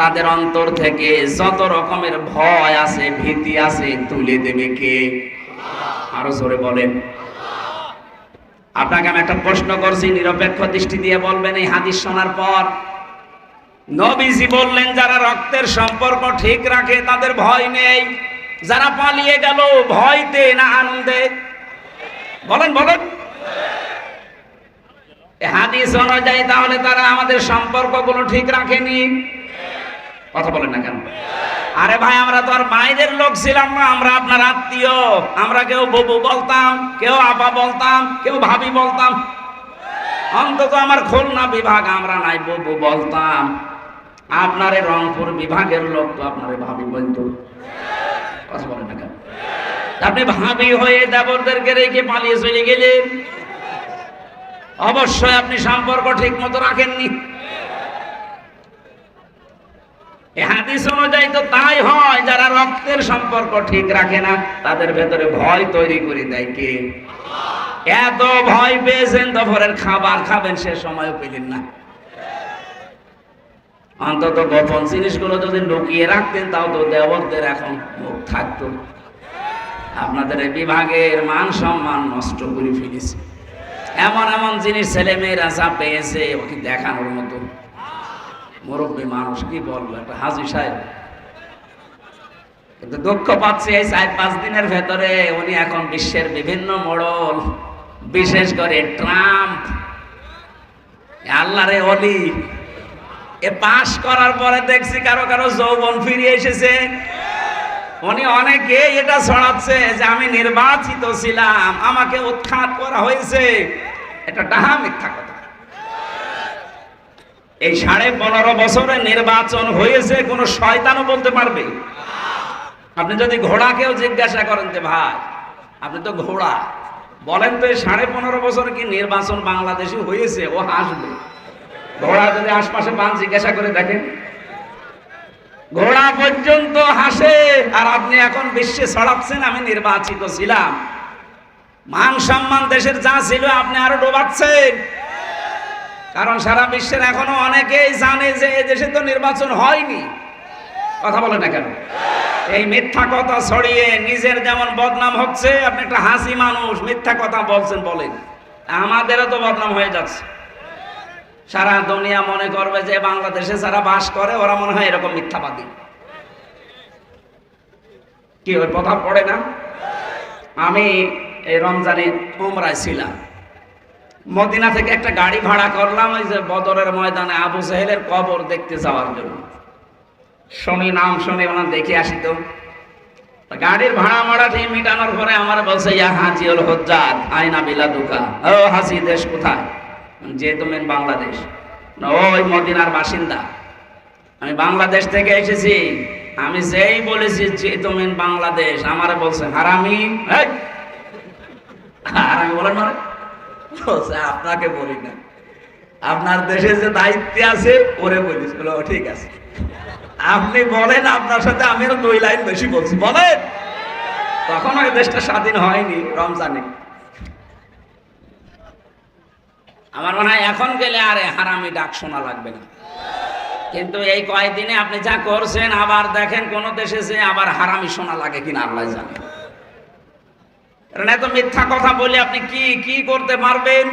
S1: তাদের অন্তর থেকে যত রকমের ভয় আছে, ভীতি আছে, তুলে দেবে কে? আরো জোরে বলেন। আপনাকে আমি একটা প্রশ্ন করছি, নিরপেক্ষ দৃষ্টি দিয়ে বলবেন এই হাদিস শোনার পর। নবীজি বললেন যারা রক্তের সম্পর্ক ঠিক রাখে তাদের ভয় নেই। যারা পালিয়ে গেল ভয়তে না আনন্দে? বলেন বলেন। হাদিস অনুযায়ী তাহলে তারা আমাদের সম্পর্কগুলো ঠিক রাখেনি। কথা বলেন না কেন? আরে ভাই, আমরা তো আর বাইরের লোক ছিলাম না, আমরা আপনার আত্মীয়। আমরা কেউ বুবু বলতাম, কেউ আপা বলতাম, কেউ ভাবি বলতাম। অন্তত আমার খুলনা বিভাগ আমরা নাই বুবু বলতাম। আপনার এই রংপুর বিভাগের লোক তো আপনারে ভাবি বলতো। কথা বলেন না কেন? আপনি ভাবি হয়ে দেবরদেরকে রেখে পালিয়ে চলে গেলেন। অবশ্যই আপনি সম্পর্ক ঠিক মতো রাখেননি। এই হাদিস অনুযায়ী তো তাই হয়, যারা রক্তের সম্পর্ক ঠিক রাখে না তাদের ভেতরে ভয় তৈরি করে দেয় কে? এত ভয় পেয়েছেন দুপুরের খাবার খাবেন সে সময়ও পেলেন না। অন্তত গোপন জিনিসগুলো যদি লুকিয়ে রাখতেন তাও তো দেবরদের এখন মুখ থাকতো। আপনাদের এই বিভাগের মান সম্মান নষ্ট করে ফেলেছে। এমন এমন জিনিস ছেলে মেয়েরা যা পেয়েছে ওকে দেখানোর মতো। মুরব্বী মানুষ কি বলবো, একটা হাজী সাহেব। কিন্তু দুঃখ পাচ্ছে এই 4-5 দিনের ভেতরে উনি এখন বিশ্বের বিভিন্ন মোড়ল, বিশেষ করে ট্রাম্প, আল্লাহরে অলি, এ পাশ করার পরে দেখছি কারো কারো যৌবন ফিরে এসেছে। উনি অনেকে এটা ছড়াচ্ছে যে আমি নির্বাচিত ছিলাম, আমাকে উৎখাত করা হয়েছে। এটা ডাহা মিথ্যা কথা। এই 15.5 বছরে নির্বাচন হয়েছে কোন শয়তানও বলতে পারবে? আপনি যদি ঘোড়াকেও জিজ্ঞাসা করেন যে ভাই আপনি তো ঘোড়া, বলেন তো এই 15.5 বছরে কি নির্বাচন বাংলাদেশে হয়েছে? ও হাসবে। ঘোড়া যদি আশপাশে পান জিজ্ঞাসা করে দেখেন, ঘোড়া পর্যন্ত হাসে। আর আপনি এখন বিশ্বে ছড়াচ্ছেন আমি নির্বাচিত ছিলাম। মান সম্মান দেশের যা ছিল আপনি আরো ডোবাচ্ছেন। কারণ সারা বিশ্বের এখনো অনেকেই জানে যে এই দেশে তো নির্বাচন হয়নি। কথা বলে না কেন? এই মিথ্যা কথা ছড়িয়ে নিজের যেমন বদনাম হচ্ছে, আপনি একটা হাসি মানুষ, মিথ্যা কথা বলছেন বলেন, আমাদেরও তো বদনাম হয়ে যাচ্ছে। সারা দুনিয়া মনে করবে যে বাংলাদেশে যারা বাস করে ওরা মনে হয় এরকম মিথ্যাবাদী। কি ওই কথা পড়ে না? আমি এই রমজানে উমরায় ছিলাম, মদিনা থেকে একটা গাড়ি ভাড়া করলাম ওই যে বদরের ময়দানে আবু জাহেলের কবর দেখতে যাওয়ার জন্য। শুনি নাম শুনে ওনার দেখে আসি। তো গাড়ির ভাড়া মাড়া ঠিক মিটানোর পরে আমার বলছে ইয়া হাজিউল হুজ্জাত আইনা বিলাদুকা, ও হাসি দেশ কোথায়? যে তুমি বাংলাদেশ। ওই মদিনার বাসিন্দা, আমি বাংলাদেশ থেকে এসেছি। আমি যেই বলেছি যে তুমি বাংলাদেশ, আমারে বলছে হারামি। হারামি বলেন মানে আপনাকে বলি না, আপনার দেশে যে দায়িত্বে আছে ওরে বলিস। বলো ঠিক আছে, আপনি বলেন, আপনার সাথে আমি 2 লাইন বেশি বলছি, বলেন। তখন ওই দেশটা স্বাধীন হয়নি রমজানে। আমার মনে হয় এখন গেলে আর হারামি ডাক শোনা লাগবে না। কিন্তু এই কয়েকদিনে আপনি যা করছেন, আবার দেখেন কোন দেশে যে আবার হারামি শোনা লাগে কিনা আল্লাহ জানে। কারণ এত মিথ্যা কথা বলে আপনি কি কি করতে পারবেন?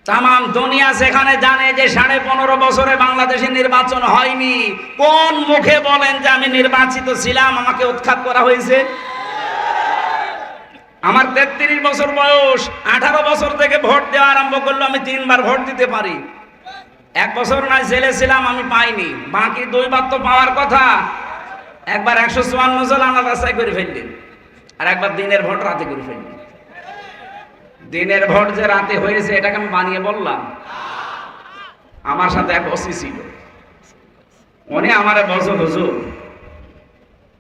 S1: তাম দুনিয়া সেখানে জানে যে 15.5 বছরে বাংলাদেশে নির্বাচন হয়নি। কোন মুখে বলেন যে আমি নির্বাচিত ছিলাম, আমাকে উৎখাত করা হয়েছে? আমার 33 বছর বয়স, 18 বছর থেকে ভোট দেওয়া আরম্ভ করলো। আমি 3 বার ভোট দিতে পারি। 1 বছর না জেলে ছিলাম, আমি পাইনি। বাকি 2 বার তো পাওয়ার কথা। একবার 154 জন আনা রাস্তায় করে ফেললেন, আর একবার দিনের ভোট রাতে করে ফেললেন। দিনের ভোট যে রাতে হয়েছে এটাকে আমি বানিয়ে বললাম? আমার সাথে এক ওসি ছিল, উনি আমারে বলছে, হুজুর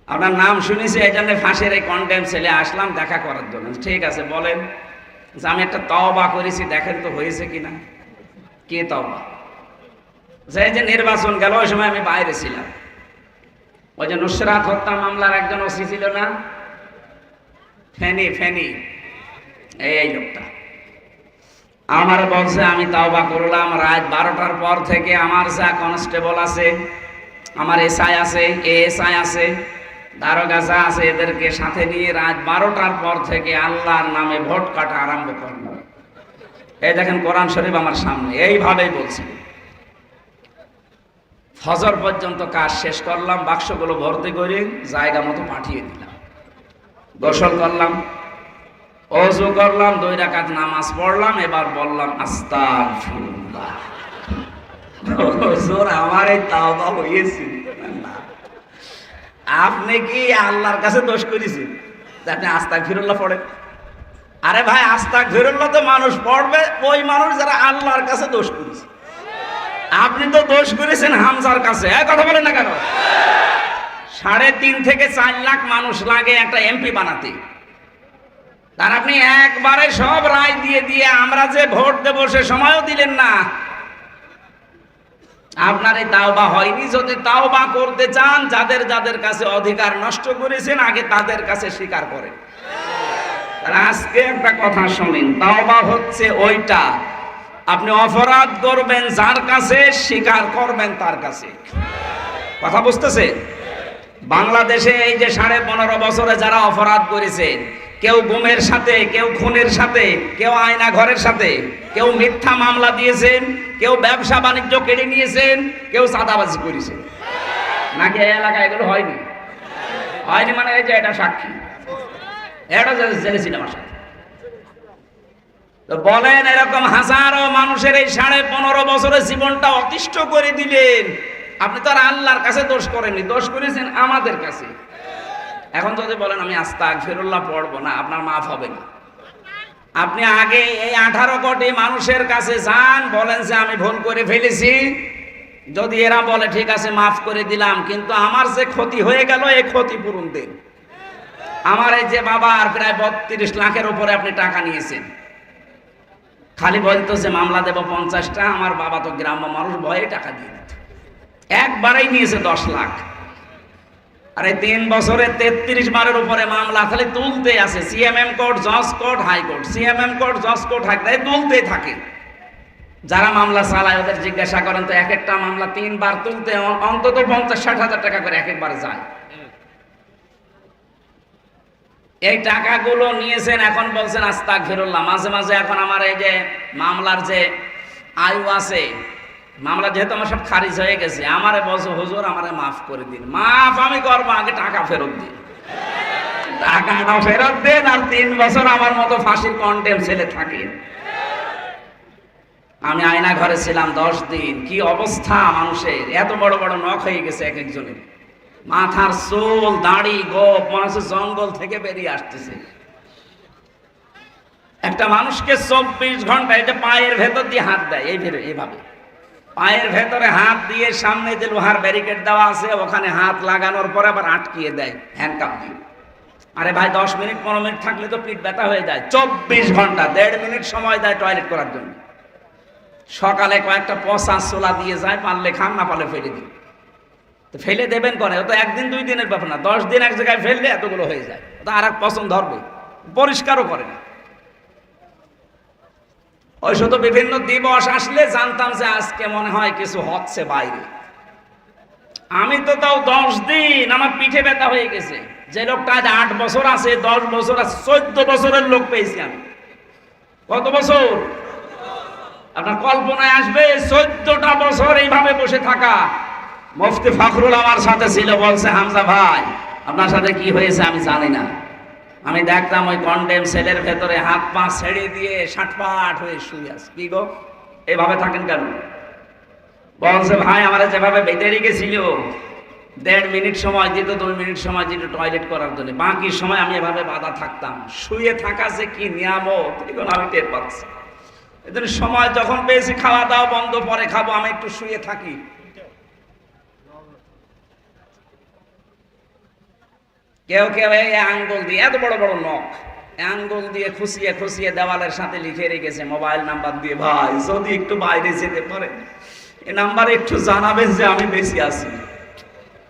S1: আপনার নাম শুনেছি এই জন্য ফাঁসির এই কন্ডেম ছেলে আসলাম দেখা করার জন্য। ঠিক আছে বলেন। আমি একটা তওবা করেছি, দেখেন তো হয়েছে কিনা। কি তওবা? যে নির্বাচন গেল ওই সময় আমি বাইরে ছিলাম, ওই যে নুসরাত হত্যা মামলার একজন ওসি ছিল না, ফেনী এই লোকটা আমার বলছে আমি তাওবা করলাম, রাত 12টার পর থেকে আমার যা কনস্টেবল আছে, আমার এসআই আছে, এএসআই আছে, দারোগা যা আছে, এদেরকে সাথে নিয়ে রাত 12টার পর থেকে আল্লাহর নামে ভোট কাটা আরম্ভ করলো। এই দেখেন কোরআন শরীফ আমার সামনে, এইভাবেই বলছি। ফজর পর্যন্ত কাজ শেষ করলাম, বাক্সগুলো ভর্তি করে জায়গা মতো পাঠিয়ে দিলাম। গোসল করলাম, ওযু করলাম, 2 রাকাত নামাজ পড়লাম, এবার বললাম আস্তাগফিরুল্লাহ। হুজুর আমার এই তাওবা হয়েছে না। আপনি কি আল্লাহর কাছে দোষ করেছেন যে আপনি আস্তাগফিরুল্লাহ পড়েন? আরে ভাই, আস্তাগফিরুল্লাহ তো মানুষ পড়বে ওই মানুষ যারা আল্লাহর কাছে দোষ করেছে। আপনি তো দোষ করেছেন হামজার কাছে। কথা বলেন না কেন? 3.5 থেকে 4 লাখ মানুষ লাগে একটা এমপি বানাতে, তার আপনি একবারে সব রায় দিয়ে আমরা যে ভোট দেবো সে সময়ও দিলেন না। আপনার এই তাওবা হয়নি। যদি তাওবা করতে চান, যাদের কাছে অধিকার নষ্ট করেছেন আগে তাদের কাছে স্বীকার করেন। আজকে একটা কথা শুনেন, তাওবা হচ্ছে ওইটা আপনি অপরাধ করবেন যার কাছে, স্বীকার করবেন তার কাছে। কথা বুঝতেছে? বাংলাদেশে এই যে 15.5 বছরে যারা অপরাধ করেছেন, কেউ গুমের সাথে, কেউ খুনের সাথে, কেউ আয়না ঘরের সাথে, কেউ মিথ্যা মামলা দিয়েছেন, কেউ ব্যবসা বাণিজ্য কেড়ে নিয়েছেন, কেউ চাঁদাবাজি করেছেন। নাকি এই এলাকায় এগুলো হয়নি? হয়নি মানে এই যে এটা সাক্ষী, এটা জেনেছিল আমার সাথে। তো বলেন, এরকম হাজারো মানুষের এই 15.5 বছরের জীবনটা অতিষ্ঠ করে দিলেন। আপনি তো আর আল্লাহর কাছে দোষ করেননি, দোষ করেছেন আমাদের কাছে। এখন যদি বলেন আমি আস্তাগফিরুল্লাহ পড়বো না, আপনার মাফ হবে না। আপনি আগে এই 18 কোটি মানুষের কাছে যান, বলেন যে আমি ভুল করে ফেলেছি। যদি এরা বলে ঠিক আছে মাফ করে দিলাম, কিন্তু আমার যে ক্ষতি হয়ে গেল এই ক্ষতিপূরণ দেন। আমার এই যে বাবার প্রায় 32 লাখের উপরে আপনি টাকা নিয়েছেন, খালি বলতো যে মামলা দেব 50টা, আমার বাবা তো গ্রাম্য মানুষ, ভয়ে টাকা দিয়ে দিত। একবারেই নিয়েছে 10 লাখ। আরে 3 বছরে 33 বারের উপরে মামলা খালি তুলতে আছে। সিএমএম কোর্ট, জজ কোর্ট, হাইকোর্ট, সিএমএম কোর্ট, জজ কোর্ট, হাইকোর্ট, তুলতেই থাকে। যারা মামলা চালায় ওদের জিজ্ঞাসা করেন তো, এক একটা মামলা 3 বার তুলতে অন্তত 50-60 হাজার টাকা করে এক একবার যায়। এই টাকাগুলো নিয়েছেন, এখন বলছেন আস্তাগফিরুল্লাহ। মাঝে মাঝে এখন আমার এই যে মামলার যে আয়ু আছে, মামলা যেহেতু আমার সব খারিজ হয়ে গেছে, আমারে বলছে হুজুর আমারে মাফ করে দিন। মাফ আমি করবো, আগে টাকা ফেরত দিন। টাকাটা ফেরত দেন, আর 3 বছর আমার মতো ফাঁসির কন্ডেম ছেলে থাকে। আমি আয়না ঘরে ছিলাম 10 দিন। কি অবস্থা মানুষের, এত বড় বড় নখ হয়ে গেছে এক একজনের, মাথার চুল, দাড়ি, গোপ মনে হচ্ছে জঙ্গল থেকে বেরিয়ে আসতেছে। একটা মানুষকে 24 ঘন্টা এটা পায়ের ভেতর দিয়ে হাত দেয়, এইভাবে পায়ের ভেতরে হাত দিয়ে, সামনে যে লোহার ব্যারিকেড দেওয়া আছে ওখানে হাত লাগানোর পরে আবার আটকিয়ে দেয় হ্যান্ডকাপ দিয়ে। আরে ভাই 10 মিনিট 15 মিনিট থাকলে তো পিঠ ব্যথা হয়ে যায়। 24 ঘন্টা 1.5 মিনিট সময় দেয় টয়লেট করার জন্য। সকালে কয়েকটা পচা ছোলা দিয়ে যায়, পারলে খান, না পারলে ফেলে দিন। তো ফেলে দেবেন করে, ও তো 1 দিন 2 দিনের ব্যাপার না, 10 দিন এক জায়গায় ফেললে এতগুলো হয়ে যায়। তো আর এক পছন্দ ধরবে, পরিষ্কারও করে না। ওই শুধু বিভিন্ন দিবস আসলে জানতাম যে আজকে মনে হয় কিছু হচ্ছে বাইরে। আমি তো তাও 10 দিন আমার পিঠে ব্যথা হয়ে গেছে। যে লোকটা আজ 8 বছর আছে, 10 বছর আছে, 14 বছরের লোক পেয়েছি আমি। কত বছর? আপনার কল্পনায় আসবে 14টা বছর এইভাবে বসে থাকা। মুফতি ফখরুল আমার সাথে ছিল, বলছে হামজা ভাই আপনার সাথে কি হয়েছে আমি জানি না, আমি দেখতাম ওই কন্ডেম সেলের ভেতরে হাত পা ছেড়ে দিয়ে ষাটপাট হয়ে শুয়ে আছে। কি গো এইভাবে থাকেন কেন? বলছে ভাই আমার যেভাবে বেঁধে রেখেছিল 1.5 মিনিট সময় দিত, 2 মিনিট সময় দিত টয়লেট করার জন্য, বাকি সময় আমি এভাবে বাধা থাকতাম। শুয়ে থাকা যে কি নিয়ামত এখন আমি টের পাচ্ছি। এদের সময় যখন পেয়েছি খাওয়া দাওয়া বন্ধ, পরে খাবো, আমি একটু শুয়ে থাকি। কেউ কেউ এই আঙ্গুল দিয়ে, এত বড় বড় নখ, আঙ্গুল দিয়ে খুশিয়ে খুশিয়ে দেওয়ালের সাথে লিখে রেখেছে মোবাইল নাম্বার দিয়ে, ভাই যদি একটু বাইরে যেতে পারে এই নাম্বারে একটু জানাবেন যে আমি বেশি আছি।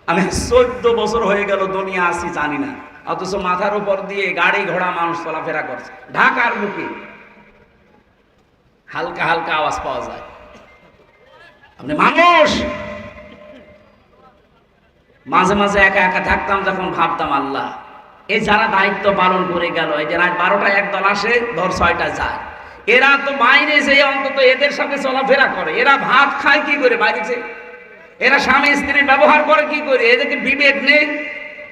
S1: আমি 14 বছর হয়ে গেল দুনিয়া আছি জানি না, অথচ মাথার উপর দিয়ে গাড়ি ঘোড়া মানুষ চলাফেরা করছে। ঢাকার বুকে হালকা হালকা আওয়াজ পাওয়া যায়। আপনি মানুষ। মাঝে মাঝে একা একা থাকতাম, যখন ভাবতাম আল্লাহ এই যারা দায়িত্ব পালন করে গেল, এই যে রাত 12টায় একদল আসে, ধর 6টা যায়, এরা তো বাইরে যে অন্তত এদের সাথে চলাফেরা করে, এরা ভাত খায় কি করে বাইরে যে, এরা স্বামী স্ত্রী ব্যবহার করে কি করে, এদেরকে বিবেক নেই?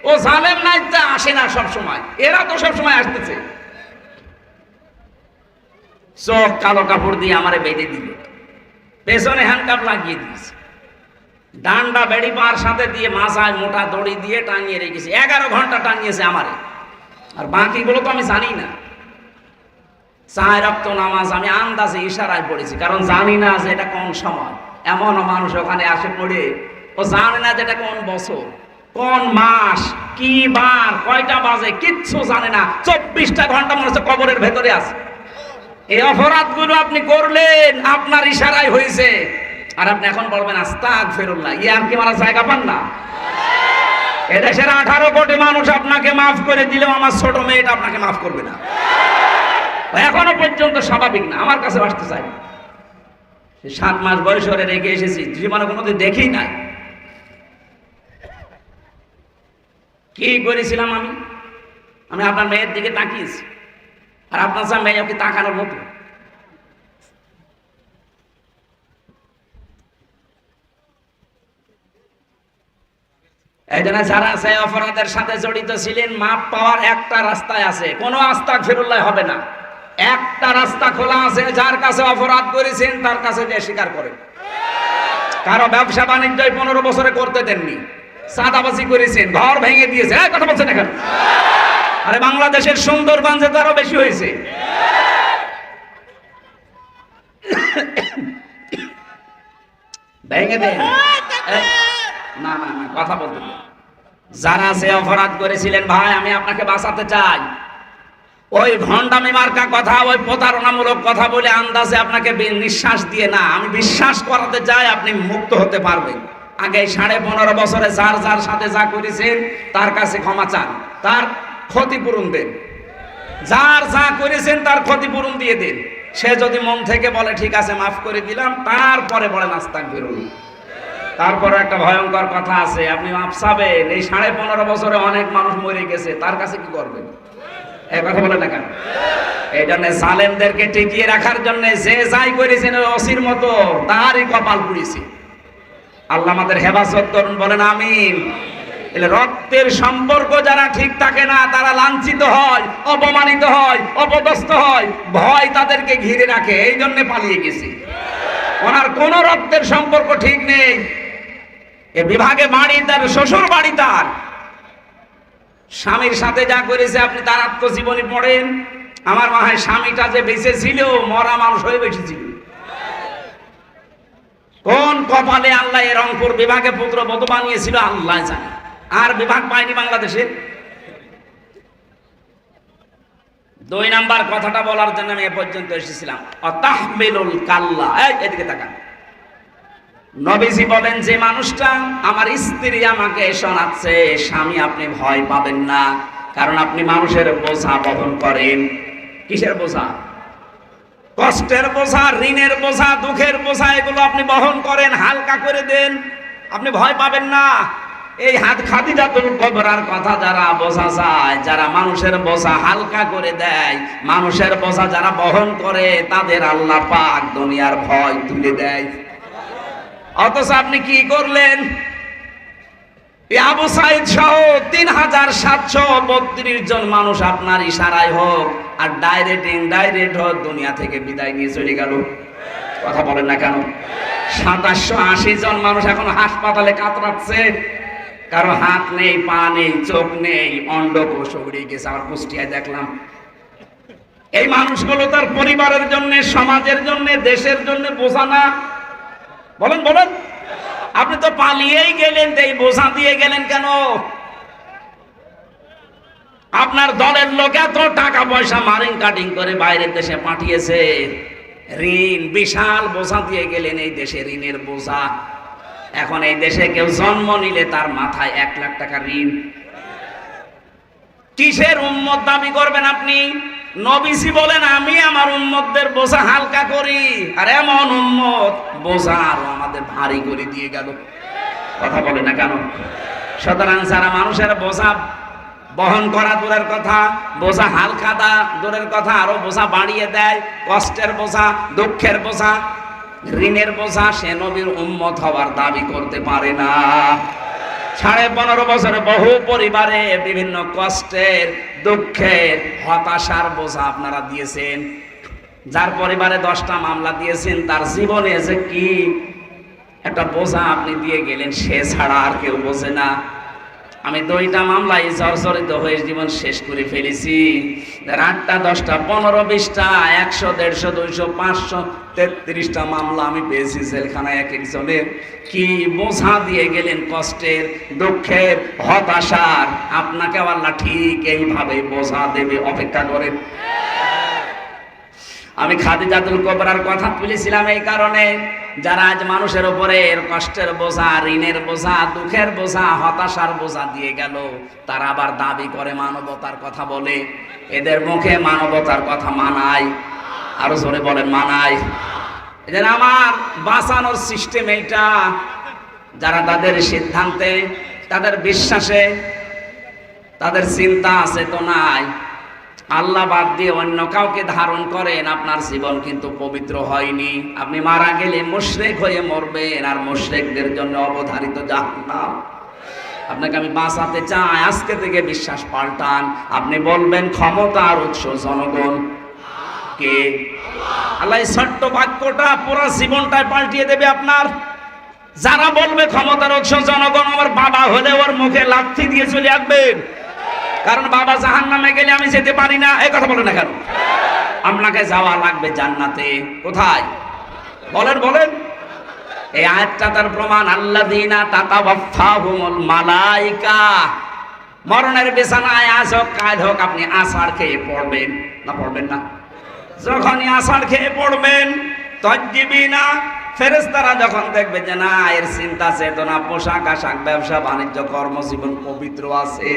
S1: ও জালেম নাই তা আসে না সব সময়, এরা তো সব সময় আসতেছে। চোখ কালো কাপড় দিয়ে আমারে বেঁধে দিল, পেছনে হ্যান্ডকাপ লাগিয়ে দিয়েছে, ডান্ডা বেড়ি পার সাথে দিয়ে মাথায় মোটা দড়ি দিয়ে টাঙিয়ে রেখেছে। 11 ঘন্টা টাঙিয়েছে আমারে, আর বাকিগুলো তো আমি জানি না। 4 ওয়াক্ত নামাজ আমি আন্দাজে ইশারায় পড়েছি, কারণ জানি না যে এটা কোন সময়। এমন মানুষ ওখানে আসে পড়ে, ও জানে না যে এটা কোন বছর, কোন মাস, কি বার, কয়টা বাজে, কিচ্ছু জানে না। 24টা ঘন্টা মনে হচ্ছে কবরের ভেতরে আছে। এই অপরাধগুলো আপনি করলেন, আপনার ইশারায় হয়েছে, আর আপনি এখন বলবেন আস্তাগফিরুল্লাহ। আর কি মারা জায়গা পান না? এদেশের 18 কোটি মানুষ আপনাকে মাফ করে দিলেও আমার ছোট মেয়েটা আপনাকে মাফ করবে না। এখনো পর্যন্ত স্বাভাবিক না, আমার কাছে আসতে চাই। 7 মাস বয়স হলে রেখে এসেছি, জীবনে কোনোদিন দেখি নাই। কি করেছিলাম আমি আপনার মেয়ের দিকে তাকিয়েছি, আর আপনার সা মেয়ে ওকে তাকানোর মতো। এই জন্য যারা সেই অপরাধের সাথে জড়িত ছিলেন, মাপ পাওয়ার একটা রাস্তায় আছে, কোনো আস্তাগফিরুল্লাহ হবে না। একটা রাস্তা খোলা আছে, যার কাছে অপরাধ করেছেন তার কাছে যে স্বীকার করেন। কারো ব্যবসা বাণিজ্য 15 বছরে করতে দেননি, চাঁদাবাজি করেছেন, ঘর ভেঙে দিয়েছে, কথা বলছেন এখন। আরে বাংলাদেশের সুন্দরগঞ্জে তো আরো বেশি হয়েছে। ভেঙে দেন না না না, কথা বলতে। যারা সে অপরাধ করেছিলেন, ভাই আমি আপনাকে বাঁচাতে চাই। ওই ভণ্ডামি মার্কা কথা, ওই প্রতারণামূলক কথা বলে আন্দাজে আপনাকে নিঃশ্বাস দিয়ে না, আমি বিশ্বাস করাতে চাই আপনি মুক্ত হতে পারবেন। আগে 15.5 বছরে যার যার সাথে যা করেছেন তার কাছে ক্ষমা চান, তার ক্ষতিপূরণ দেন। যার যা করেছেন তার ক্ষতিপূরণ দিয়ে দেন। সে যদি মন থেকে বলে ঠিক আছে মাফ করে দিলাম, তারপরে বলেন আস্তাগফিরুল্লাহ। তারপরে একটা ভয়ঙ্কর কথা আছে, আপনি মাফ চাবেন, এই 15.5 বছরে অনেক মানুষ মরে গেছে, তার কাছে কি করবেন? এই কথা বলে না কেন? এই জন্য জালেমদেরকে টিকিয়ে রাখার জন্য যে যাই করেছেন ওই অসির মতো তারই কপাল পুড়িয়েছে। আল্লাহ আমাদের হেফাজত করুন, বলেন আমিন। রক্তের সম্পর্ক যারা ঠিক থাকে না, তারা লাঞ্ছিত হয়, অপমানিত হয়, অপদস্থ হয়, ভয় তাদেরকে ঘিরে রাখে, এই জন্য পালিয়ে গেছে। ওনার কোন রক্তের সম্পর্ক ঠিক নেই, এ বিভাগে বাড়ি তার, শ্বশুর বাড়ি তার, স্বামীর সাথে যা করেছে আপনি তার আত্মজীবনী পড়েন। আমার মনে হয় স্বামীটা যে বেঁচে ছিল, মরা মানুষ হয়ে বেঁচেছিল। কোন কপালে আল্লাহ এর রংপুর বিভাগে পুত্রবধূ বানিয়েছিল আল্লাহ জানে, আর বিভাগ পায়নি বাংলাদেশে। 2 নাম্বার কথাটা বলার জন্য আমি এ পর্যন্ত এসেছিলাম। তাহমিলুল কাল্লা, এদিকে তাকান। নবীজি বলেন, যে মানুষটা, আমার স্ত্রী আমাকে শোনাচ্ছে, স্বামী আপনি ভয় পাবেন না, কারণ আপনি মানুষের বোঝা বহন করেন। কিসের বোঝা? কষ্টের বোঝা, ঋণের বোঝা, দুঃখের বোঝা, এগুলো আপনি বহন করেন, হালকা করে দেন, আপনি ভয় পাবেন না। এই খাদিজাতুল কুবরার কথা যারা বোঝা যায়, যারা মানুষের বোঝা হালকা করে দেয়, মানুষের বোঝা যারা বহন করে, তাদের আল্লাহ পাক দুনিয়ার ভয় তুলে দেয়। অথচ আপনি কি করলেন? আবু সাইদ সহ 3732 জন মানুষ আপনার ইশারায় হোক আর ডাইরেক্ট ইনডাইরেক্ট হোক দুনিয়া থেকে বিদায় নিয়ে চলে গেল। কথা বলেন না কেন? 2780 জন মানুষ এখন হাসপাতালে কাতরাচ্ছে, কারো হাত নেই, পা নেই, চোখ নেই, অন্ডকোষ উড়ে গেছে। আমার কুষ্টিয়ায় দেখলাম। এই মানুষগুলো তার পরিবারের জন্য, সমাজের জন্য, দেশের জন্য বোঝা না? বলেন বলেন। আপনি তো পালিয়েই গেলেন, এই বোঝা দিয়ে গেলেন কেন? আপনার দলের লোক এত টাকা পয়সা মারিং কাটিং করে বাইরের দেশে পাঠিয়েছে, ঋণ বিশাল বোঝা দিয়ে গেলেন, এই দেশে ঋণের বোঝা। এখন এই দেশে কেউ জন্ম নিলে তার মাথায় 1 লাখ টাকা ঋণ। কিসের উম্মত দাবি করবেন আপনি? নবীজি বলেন আমি আমার উম্মতদের বোঝা হালকা করি, আর এমন উম্মত বোঝা আরো আমাদের ভারী করে দিয়ে গেল। কথা বলে না কেন? সুতরাং যারা মানুষের বোঝা বহন করা দূরের কথা, বোঝা হালকা দূরের কথা, আরো বোঝা বাড়িয়ে দেয়, কষ্টের বোঝা, দুঃখের বোঝা, ঋণের বোঝা, সে নবীর উম্মত হওয়ার দাবি করতে পারে না। 15.5 বছরে বহু পরিবারে বিভিন্ন কষ্টের, দুঃখের, হতাশার বোঝা আপনারা দিয়েছেন। যার পরিবারে 10টা মামলা দিয়েছেন, তার জীবনে যে কি একটা বোঝা আপনি দিয়ে গেলেন, সে ছাড়া আর কেউ বোঝে না। আমি 2টা মামলায় জর্জরিত হয়ে জীবন শেষ করে ফেলেছি। 8টা 10টা 15 20টা 100 150 200 500 33টা মামলা আমি পেয়েছি জেলখানায়। এক একজনের কি বোঝা দিয়ে গেলেন, কষ্টের, দুঃখের, হতাশার। আপনাকে আল্লাহ ঠিক এইভাবে বোঝা দেবে, অপেক্ষা করেন। আমি খাদিজাতুল কুবরার কথা তুলেছিলাম এই কারণে, যারা আজ মানুষের উপরে কষ্টের বোঝা, ঋণের বোঝা, দুঃখের বোঝা, হতাশার বোঝা দিয়ে গেল, তারা আবার দাবি করে মানবতার কথা বলে। এদের মুখে মানবতার কথা মানায়? আরো জোরে বলেন, মানায়? এদের আমার বাঁচানোর সিস্টেম এইটা। যারা তাদের সিদ্ধান্তে, তাদের বিশ্বাসে, তাদের চিন্তা চেতনায় আল্লাহ বাদ দিয়ে অন্য কাউকে ধারণ করেন, আপনার জীবন কিন্তু পবিত্র হয়নি। আপনি মারা গেলে মুশরিক হয়ে মরবেন, আর মুশরিকদের জন্য অবধারিত জাহান্নাম। আপনাকে আমি বাঁচাতে চাই, আজকে থেকে বিশ্বাস পাল্টান। আপনি বলবেন ক্ষমতার উৎস জনগণ। কে? আল্লাহ। এই ছোট্ট বাক্যটা পুরো জীবনটাই পাল্টিয়ে দেবে আপনার। যারা বলবে ক্ষমতার উৎস জনগণ, আমার বাবা হলে ওর মুখে লাথি দিয়ে চলে আসবেন। কারণ বাবা জাহান্নামে গেলে আমি যেতে পারি না। এই কথা বলে না কেন? আপনাকে যাওয়া লাগবে জান্নাতে। কোথায়? বলেন বলেন। এই আয়াতটা তার প্রমাণ। আল্লাযীনা তাতাওয়াফাহুমুল মালায়েকা। মরণের বিছানায় আজ হোক কাল হোক আপনি আছাড় খেয়ে পড়বেন না? পড়বেন না? যখনই আছাড় খেয়ে পড়বেন, তাজ্জিবিনা, ফেরেশতারা যখন দেখবে যে না, এর চিন্তা চেতনা, পোশাক আশাক, ব্যবসা বাণিজ্য, কর্মজীবন পবিত্র আছে,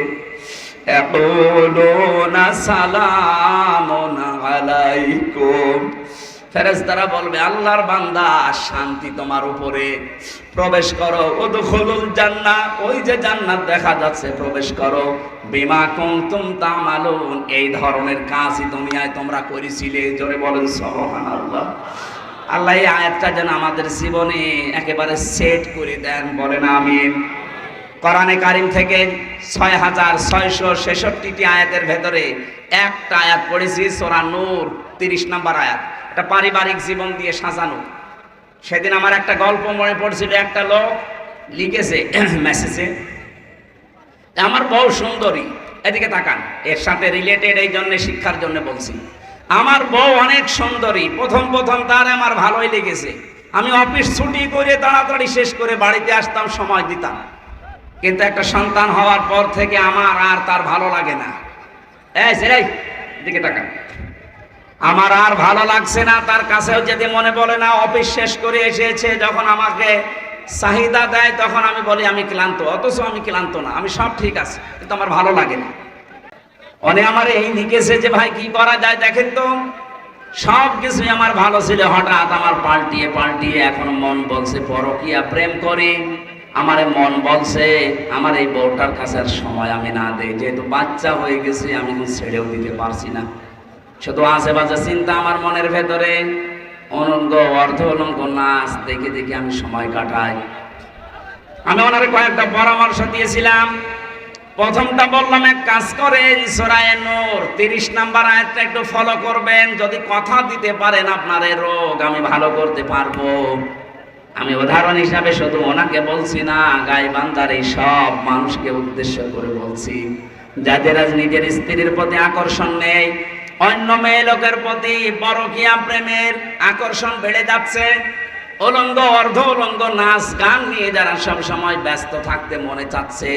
S1: ইয়াকুলুনা সালামুন আলাইকুম, ফেরেশতারা বলবে আল্লাহর বান্দা শান্তি তোমার উপরে, প্রবেশ করো। উদখুলুল জান্নাহ, ওই যে জান্নাত দেখা যাচ্ছে, প্রবেশ করো। বিমা কুনতুম তামালুন, এই ধরনের কাজই দুনিয়ায় তোমরা করেছিলে। জোরে বলেন সুবহানাল্লাহ। আল্লাহ এই আয়াতটা যেন আমাদের জীবনে একেবারে সেট করে দেন, বলেন আমিন। কোরআনে কারীম থেকে 6666টি আয়াতের ভেতরে একটা আয়াত পড়েছি, সূরা নূর 30 নম্বর আয়াত। এটা পারিবারিক জীবন দিয়ে সাজানো। সেদিন আমার একটা গল্প মনে পড়ছিল। একটা লোক লিখেছে মেসেজে, আমার বউ সুন্দরী। এদিকে তাকান, এর সাথে রিলেটেড, এই জন্য শিক্ষার জন্য বলছি। আমার বউ অনেক সুন্দরী। প্রথম তার আমার ভালোই লেগেছে। আমি অফিস ছুটি করে তাড়াতাড়ি শেষ করে বাড়িতে আসতাম, সময় দিতাম। কিন্তু একটা সন্তান হওয়ার পর থেকে আমার আর তার ভালো লাগে না। এই দিকে তাকান, আমার আর ভালো লাগছে না। তার কাছেও যেতে মনে বলে না। অফিস শেষ করে এসেছে, যখন আমাকে চাহিদা দেয় তখন আমি বলি আমি ক্লান্ত, অথচ আমি ক্লান্ত না, আমি সব ঠিক আছে, কিন্তু আমার ভালো লাগে না। অনেক আমার এই লিখেছে যে ভাই কি করা যায় দেখেন তো, সব কিছুই আমার ভালো ছিল, হঠাৎ আমার পাল্টিয়ে এখন মন বলছে পরকীয়া প্রেম করি। আমার মন বলছে আমার এই বউটার কাছে আর সময় আমি না দেই, যেহেতু বাচ্চা হয়ে গেছে আমি ছেড়েও দিতে পারছি না। শুধু আশেপাশে চিন্তা আমার মনের ভেতরে, অনঙ্গ অর্ধ অলঙ্গ নাচ দেখে দেখে আমি সময় কাটাই। আমি ওনারে কয়েকটা পরামর্শ দিয়েছিলাম। প্রথমটা বললাম, এক কাজ করেন, সূরা নূর 30 নম্বর আয়াতটা একটু ফলো করবেন। যদি কথা দিতে পারেন আপনার এই রোগ আমি ভালো করতে পারবো। আমি উদাহরণ হিসাবে শুধু ওনাকে বলছি না, গাইবান্ধার এই সব মানুষকে উদ্দেশ্য করে বলছি, যাদের আজ নিজের স্ত্রীর প্রতি আকর্ষণ নেই, অন্য মেয়ে লোকের প্রতি পরকীয়া প্রেমের আকর্ষণ বেড়ে যাচ্ছে, উলঙ্গ অর্ধ উলঙ্গ নাচ গান নিয়ে যারা সব সময় ব্যস্ত থাকতে মনে চাচ্ছে,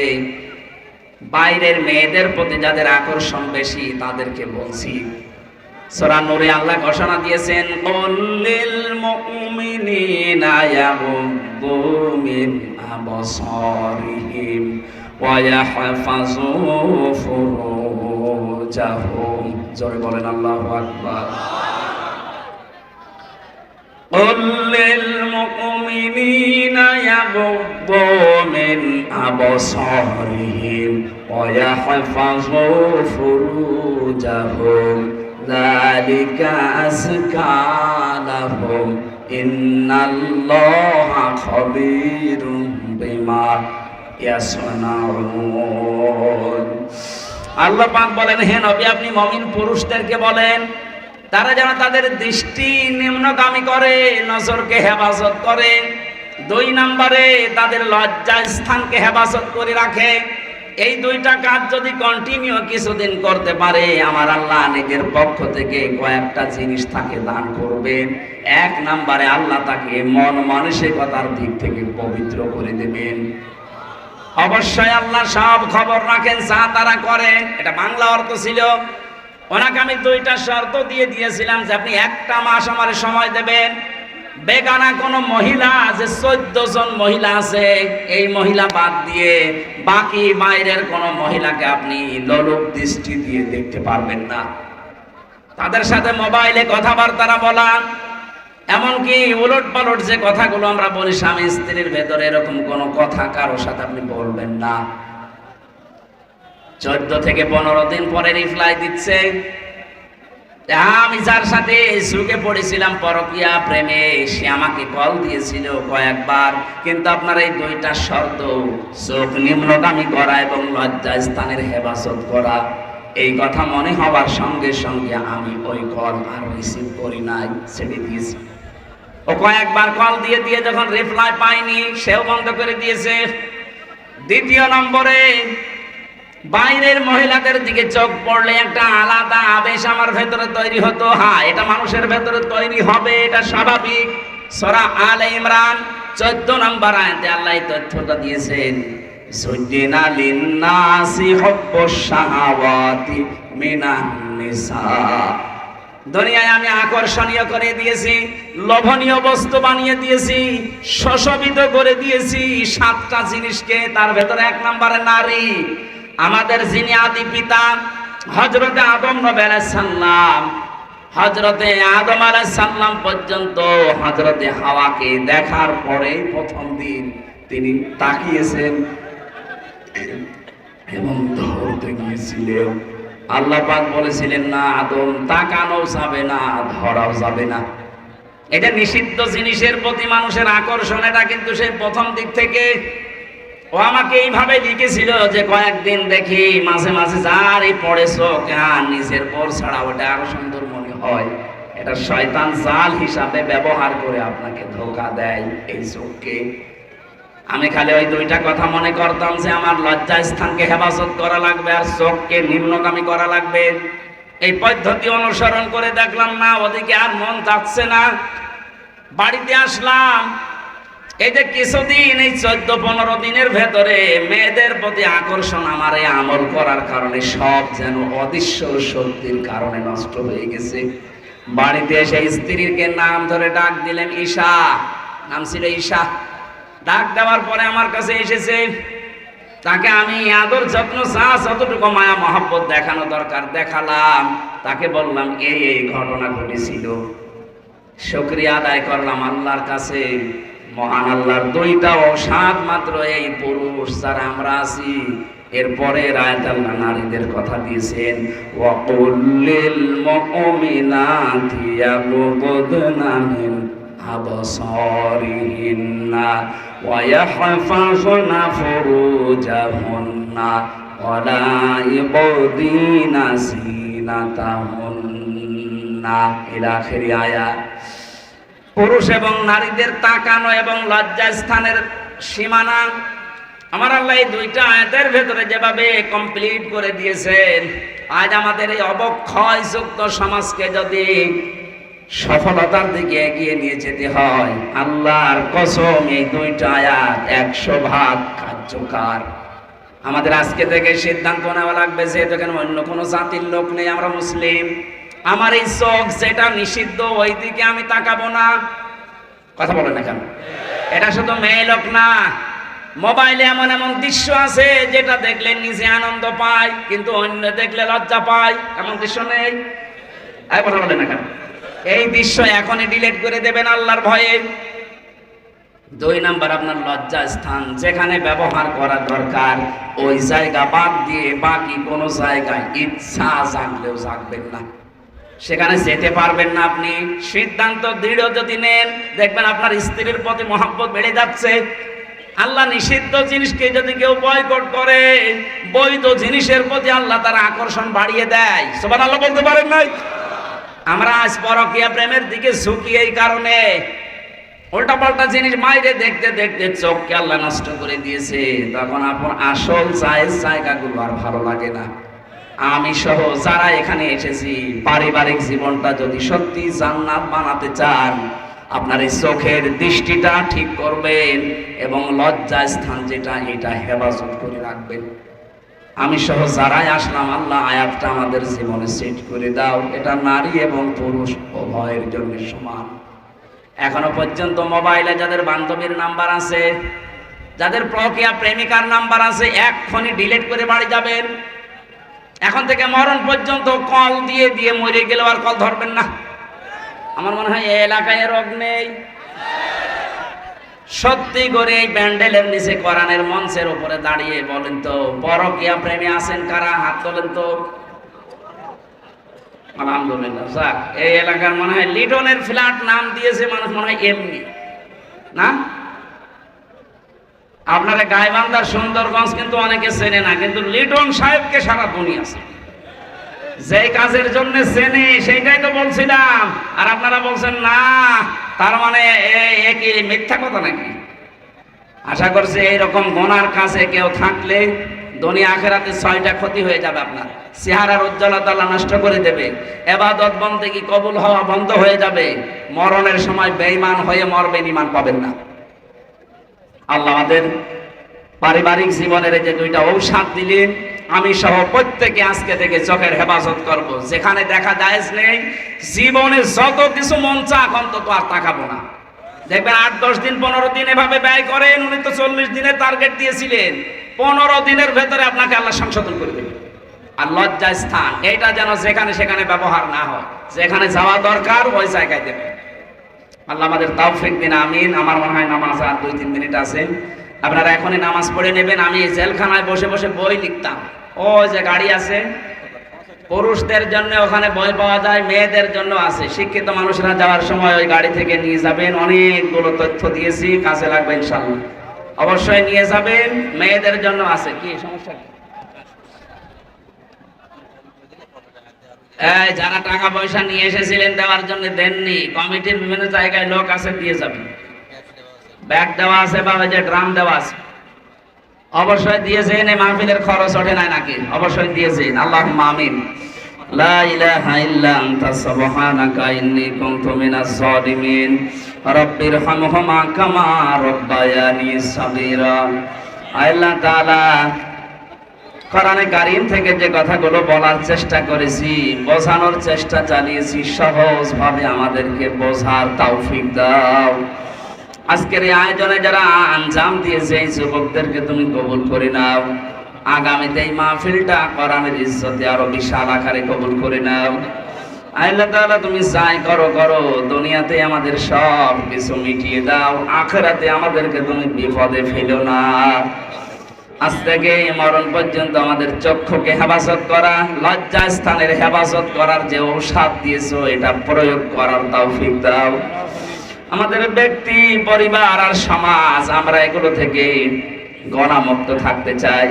S1: বাইরের মেয়েদের প্রতি যাদের আকর্ষণ বেশি, তাদেরকে বলছি, সূরা নূরে আল্লাহ ঘোষণা দিয়েছেন, কুল্লিল মুমিনিনা ইয়াগুদ্দু মিন আবসারিহিম ওয়া ইয়াহফাযু ফুরুজাহুম। জোরে বলেন আল্লাহু আকবার। কুল্লিল মুমিনিনা ইয়াগুদ্দু মিন আবসারিহিম ওয়া ইয়াহফাযু ফুরুজাহুম যালিকা আযকা লাহুম ইন্নাল্লাহা খাবীরুম বিমা ইয়াসনাউন। আল্লাহ পাক বলেন, হে নবী আপনি মুমিন পুরুষদেরকে বলেন তারা যেন তাদের দৃষ্টি নিম্নগামী করে, নজরকে হেফাজত করে, 2 নম্বরে তাদের লজ্জা স্থানকে হেফাজত করে রাখে। এই 2টা কাজ যদি কন্টিনিউ কিছুদিন করতে পারে, আমার আল্লাহ নিজের পক্ষ থেকে কয়েকটা জিনিস তাকে দান করবেন। 1 নম্বরে আল্লাহ তাকে মন মানসিকতার দিক থেকে পবিত্র করে দেবেন। অবশ্যই আল্লাহ সব খবর রাখেন, যা তারা করেন। এটা বাংলা অর্থ ছিল। ওনাকে আমি 2টা শর্ত দিয়ে দিয়েছিলাম যে আপনি 1টা মাস আমার সময় দেবেন, বেগানা কোন মহিলা, যে 14 জন মহিলা আছে এই মহিলা বাদ দিয়ে বাকি বাইরের কোন মহিলাকে আপনি লোলুপ দৃষ্টি দিয়ে দেখতে পারবেন না। তাদের সাথে মোবাইলে কথাবার্তা বলা, এমনকি উলট পালট যে কথাগুলো আমরা বলি স্বামী স্ত্রীর ভেতরে, এরকম কোন কথা কারোর সাথে আপনি বলবেন না। 14 থেকে 15 দিন পরে রিপ্লাই দিচ্ছে, আমি যার সাথে সুখে পড়েছিলাম পরকীয়া প্রেমে, সে আমাকে কল দিয়েছিল কয়েকবার, কিন্তু আপনার এই 2টা শর্ত, চোখ নিম্নগামী করা এবং লজ্জা স্থানের হেফাজত করা, এই কথা মনে হবার সঙ্গে সঙ্গে আমি ওই কল আর রিসিভ করি নাই, ছেড়ে দিয়েছি। ও কয়েকবার কল দিয়ে দিয়ে যখন রিপ্লাই পাইনি, সেও বন্ধ করে দিয়েছে। 2 নম্বরে বাইরের মহিলাদের দিকে চোখ পড়লে একটা আলাদা আবেশ আমার ভেতরে তৈরি হতো। হ্যাঁ, এটা মানুষের ভেতরে তৈরি হবে, এটা স্বাভাবিক। সূরা আলে ইমরান 14 নম্বর আয়াতে আল্লাহ এই তথ্যটা দিয়েছেন, যুজ্জিনা লিন-নাসি হুব্বুশ শাহাওয়াতি মিনান নিসা। দুনিয়ায় আমি আকর্ষণীয় করে দিয়েছি, লোভনীয় বস্তু বানিয়ে দিয়েছি, শোষিত করে দিয়েছি 7টা জিনিসকে। তার ভেতরে 1 নম্বরে নারী। আমাদের যিনি আদি পিতা হযরতে আদম নবী আলাইহিস সালাম, হযরতে আদম আলাইহিস সালাম পর্যন্ত হযরতে হাওয়াকে দেখার পরে প্রথম দিন তিনি তাকিয়েছেন এবং ধরতে গিয়েছিলেন। আল্লাহ পাক বলেছিলেন, না আদম, তাকানো যাবে না, ধরাও যাবে না। এটা নিষিদ্ধ জিনিসের প্রতি মানুষের আকর্ষণ, এটা কিন্তু সেই প্রথম দিক থেকে। ও আমাকে এইভাবে লিখেছিল যে কয়েকদিন দেখি মাঝে মাঝে যারই পড়েছো কেন নিজের পর ছাড়া ওটা আরো সুন্দর মনে হয়। এটা শয়তান জাল হিসাবে ব্যবহার করে আপনাকে ধোঁকা দেয় এই চোখকে। আমি খালি ওই 2টা কথা মনে করতাম যে আমার লজ্জা স্থানকে হেফাজত করা লাগবে আর চোখকে নিম্নগামী করা লাগবে। এই পদ্ধতি অনুসরণ করে দেখলাম না, ওদিকে আর মন যাচ্ছে না। বাড়িতে আসলাম, এই যে কিছুদিন, এই 14-15 দিনের ভেতরে মেয়েদের প্রতি আকর্ষণ আমার এই আমল করার কারণে সব যেন অদৃশ্য শক্তির কারণে নষ্ট হয়ে গেছে। বাড়িতে এসে স্ত্রীকে নাম ধরে ডাক দিলেন, ঈশা, নাম ছিল ঈশা। ডাক দেওয়ার পরে আমার কাছে এসেছে, তাকে আমি আদর যত্ন যতটুকু মায়া মহব্বত দেখানো দরকার দেখালাম। তাকে বললাম এই এই ঘটনা ঘটেছিল। শুকরিয়া আদায় করলাম আল্লাহর কাছে, মহান আল্লাহর 2টা অসাধ মাত্র এই পুরুষ যারা আমরা আছি। এরপরে আয়াত আল্লাহ নারীদের কথা দিয়েছেন, ওয়া কুল্লিল মুমিনাতি ইয়াগুদনা মিন আবসারিহিন্না ওয়া ইয়াহফাযনা ফুরুজাহুন্না ওয়া লা ইউবদিনা জিনাতাহুন্না ইলা আখিরি আয়াত। পুরুষ এবং নারীদের তাকানো এবং লজ্জাস্থানের সীমানা আমার আল্লাহ এই দুইটা আয়াতের ভেতরে যেভাবে কমপ্লিট করে দিয়েছেন, আজ আমাদের এই অবক্ষয়যুক্ত সমাজকে যদি সফলতার দিকে এগিয়ে নিয়ে যেতে হয়, আল্লাহর কসম এই দুইটা আয়াত 100% কার্যকর। আমাদের আজকে থেকে সিদ্ধান্ত নেওয়া লাগবে যে এখানে অন্য কোনো জাতির লোক নেই, আমরা মুসলিম। আমার এই চোখ যেটা নিষিদ্ধ ওই দিকে আমি তাকাবো না। কথা বলে না কেন? এটা শুধু মেয়ে লোক না, মোবাইলে এমন এমন দৃশ্য আছে যেটা দেখলে নিজে আনন্দ পায় কিন্তু অন্য দেখলে লজ্জা পায়, এমন দৃশ্য নেই? কথা বলে না কেন? এই দৃশ্য এখনই ডিলিট করে দেবেন আল্লাহর ভয়ে। 2 নাম্বার, আপনার লজ্জা স্থান যেখানে ব্যবহার করা দরকার ওই জায়গা বাদ দিয়ে বাকি কোনো জায়গায় ইচ্ছা জাগলেও জাগবেন না, সেখানে যেতে পারবেন না। আপনি সিদ্ধান্ত দৃঢ় যদি নেন, দেখবেন আপনার স্ত্রীর প্রতি মহব্বত বেড়ে যাচ্ছে। আল্লাহ নিষিদ্ধ জিনিসকে যদি কেউ বয়কট করে, বৈধ জিনিসের প্রতি আল্লাহ তার আকর্ষণ বাড়িয়ে দেয়। সুবহানাল্লাহ বলতে পারেন নাই? আমরা আজ পরকীয়া প্রেমের দিকে ঝুঁকি এই কারণে, উল্টাপাল্টা জিনিস মাইরে দেখতে দেখতে চোখকে আল্লাহ নষ্ট করে দিয়েছে। তখন আপনার আসল জায়গাগুলো আর ভালো লাগে না। আমি সহ যারা এখানে এসেছি, পারিবারিক জীবনটা যদি সত্যি জান্নাত বানাতে চান, আপনার এই চোখের দৃষ্টিটা ঠিক করবেন এবং লজ্জা স্থান যেটা এটা হেফাজত করে রাখবেন। আমি সহ যারাই আসলাম, আল্লাহ আয়াতটা আমাদের জীবনে সেট করে দাও। এটা নারী এবং পুরুষ উভয়ের জন্য সমান। এখনো পর্যন্ত মোবাইলে যাদের বান্ধবীর নাম্বার আছে, যাদের প্রক্রিয়া প্রেমিকার নাম্বার আছে, এক্ষুনি ডিলিট করে বাড়ি যাবেন। এখন থেকে মরণ পর্যন্ত কল দিয়ে দিয়ে মরে গেলেও আর কল ধরবেন না। আমার মনে হয় এই এলাকায় রোগ নেই। সত্যি করে এই প্যান্ডেলের নিচে কোরআনের মঞ্চের উপরে দাঁড়িয়ে বলেন তো, পরকীয়া প্রেমী আছেন কারা? হাত তোলেন তো। আলহামদুলিল্লাহ। যাক, এই এলাকার মনে হয় লিটনের ফ্ল্যাট নাম দিয়েছে মানুষ মনে হয় এমনি না। আপনারা গাইবান্ধার সুন্দরগঞ্জ কিন্তু অনেকে চেনে না, কিন্তু লিটন সাহেবকে সারা দুনিয়া আছে। যে কাজের জন্য চেনে সেইটাই তো বলছিলাম, আর আপনারা বলছেন না। তার মানে একই মিথ্যা কথা নাকি? আশা করছি এইরকম গোনার কাছে কেউ থাকলে দুনিয়া আখিরাতে 6টা ক্ষতি হয়ে যাবে। আপনার চেহারার উজ্জ্বলতা আল্লাহ নষ্ট করে দেবে, ইবাদত বন্দেগী কবুল হওয়া বন্ধ হয়ে যাবে, মরণের সময় বেঈমান হয়ে মরবেন, ঈমান পাবেন না। আল্লাহ আমাদের পারিবারিক জীবনের যে 2টা ঔষধ দিলেন, আমি সহ প্রত্যেকে আজকে থেকে চোখের হেফাজত করব। যেখানে দেখা জায়েজ নেই, জীবনে যত কিছু মন চাক অন্তত আর তাকাবো না। দেখবেন 8-10 দিন 15 দিন এভাবে ব্যয় করেন। উনি তো 40 দিনের টার্গেট দিয়েছিলেন, 15 দিনের ভেতরে আপনাকে আল্লাহ সংশোধন করে দেবে। আর লজ্জা স্থান এইটা যেন যেখানে সেখানে ব্যবহার না হয়, যেখানে যাওয়া দরকার ওই জায়গায় দেবে। আল্লাহ আমাদের তৌফিক দিন, আমিন। আমার মনে হয় নামাজ আর 2-3 মিনিট আছে, আপনারা এখনই নামাজ পড়ে নেবেন। আমি জেলখানায় বসে বসে বই লিখতাম। ওই যে গাড়ি আছে, পুরুষদের জন্য ওখানে বই পাওয়া যায়, মেয়েদের জন্য আছে। শিক্ষিত মানুষরা যাওয়ার সময় ওই গাড়ি থেকে নিয়ে যাবেন। অনেকগুলো তথ্য দিয়েছি, কাজে লাগবে ইনশাআল্লাহ। অবশ্যই নিয়ে যাবেন। মেয়েদের জন্য আছে। কি সমস্যা? এই যারা টাকা পয়সা নিয়ে এসেছিলেন দেওয়ার জন্য দেননি, কমিটির বিভিন্ন জায়গায় লোক আছে, দিয়ে যাবেন। ব্যাগ দেওয়া আছে বা যে ড্রাম দেওয়া আছে, অবশ্যই দিয়েছেন। এই মাহফিলের খরচ ওঠে নাই নাকি? অবশ্যই দিয়েছেন। আল্লাহুম্মা আমিন। লা ইলাহা ইল্লা আনতা সুবহানাকা ইন্নী কুনতু মিনাজ জালিমিন। রব্বিরহামহুমা কামা রাব্বায়ানি সাগীরা। আল্লাহ তাআলা কোরআনে কারীম থেকে যে কথাগুলো বলার চেষ্টা করেছি, বোঝানোর চেষ্টা চালিয়েছি, সহজভাবে আমাদেরকে বোঝার তৌফিক দাও। আজকের এই আয়োজনে যারা আঞ্জাম দিয়েছে এই যুবকদেরকে তুমি কবুল করে নাও। আগামীতে এই মাহফিলটা কোরআনের ইজ্জতে আরো বিশাল আকারে কবুল করে নাও। আল্লাহ তাআলা তুমি যাই করো করো, দুনিয়াতে আমাদের সব কিছু মিটিয়ে দাও, আখিরাতে আমাদেরকে তুমি বিপদে ফেলো না। আজ থেকে মরণ পর্যন্ত আমাদের চক্ষুকে হেফাজত করা, লজ্জা স্থানের হেফাজত করার যে ঔষধ দিয়েছো এটা প্রয়োগ করার তৌফিক দাও। আমাদের ব্যক্তি, পরিবার আর সমাজ, আমরা এগুলো থেকে গণামুক্ত থাকতে চাই।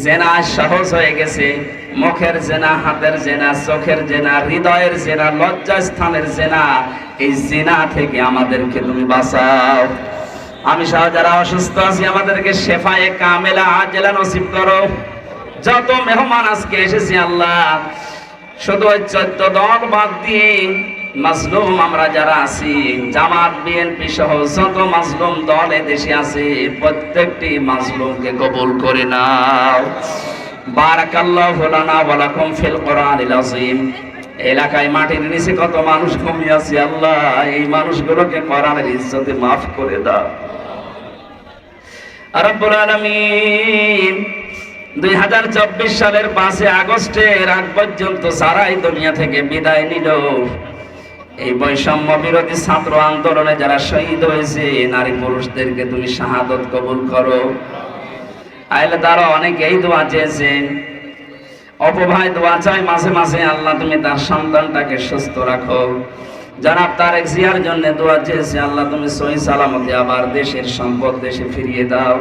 S1: জেনা সহজ হয়ে গেছে, মুখের জেনা, হাতের জেনা, চোখের জেনা, হৃদয়ের জেনা, লজ্জাস্থানের জেনা। এই জেনা থেকে আমাদেরকে তুমি বাঁচাও। আমি সহ যারা অসুস্থ আছি আমাদেরকে শেফায়ে কামেলা আজেলা নসিব করো। যত মেহমান আজকে এসেছি আল্লাহ, শুধু ওই 14 দল বাদ দিয়ে মাজলুম আমরা যারা আছি, জামাত বিএনপি সহ যত মাজলুম দল এদেশে আছে, প্রত্যেকটি মাজলুমকে কবুল করে নাও। বারাকাল্লাহু লানা ওয়া লাকুম ফিল কোরআনিল আযীম। এলাকায় মাটির নিচে কত মানুষ ঘুমিয়ে আছে আল্লাহ, এই মানুষগুলোকে কোরআনের ইজ্জতে মাফ করে দাও রব্বুল আলামিন। 2024 সালের 5 আগস্টের আগ পর্যন্ত সারাই দুনিয়া থেকে বিদায় নিল এই বৈষম্য বিরোধী ছাত্র আন্দোলনে যারা শহীদ হয়েছে, নারী পুরুষদেরকে তুমি শাহাদত কবুল করো। আইলে তারা অনেকেই দোয়া চেয়েছেন, অপভাই দোয়া চাই মাঝে মাঝে, আল্লাহ তুমি তার সন্তানটাকে সুস্থ রাখো। জনাব তারেক জিয়ার জন্য দোয়া চেয়েছে, আল্লাহ তুমি সহি সালামতে আবার দেশের সম্পদ দেশে ফিরিয়ে দাও।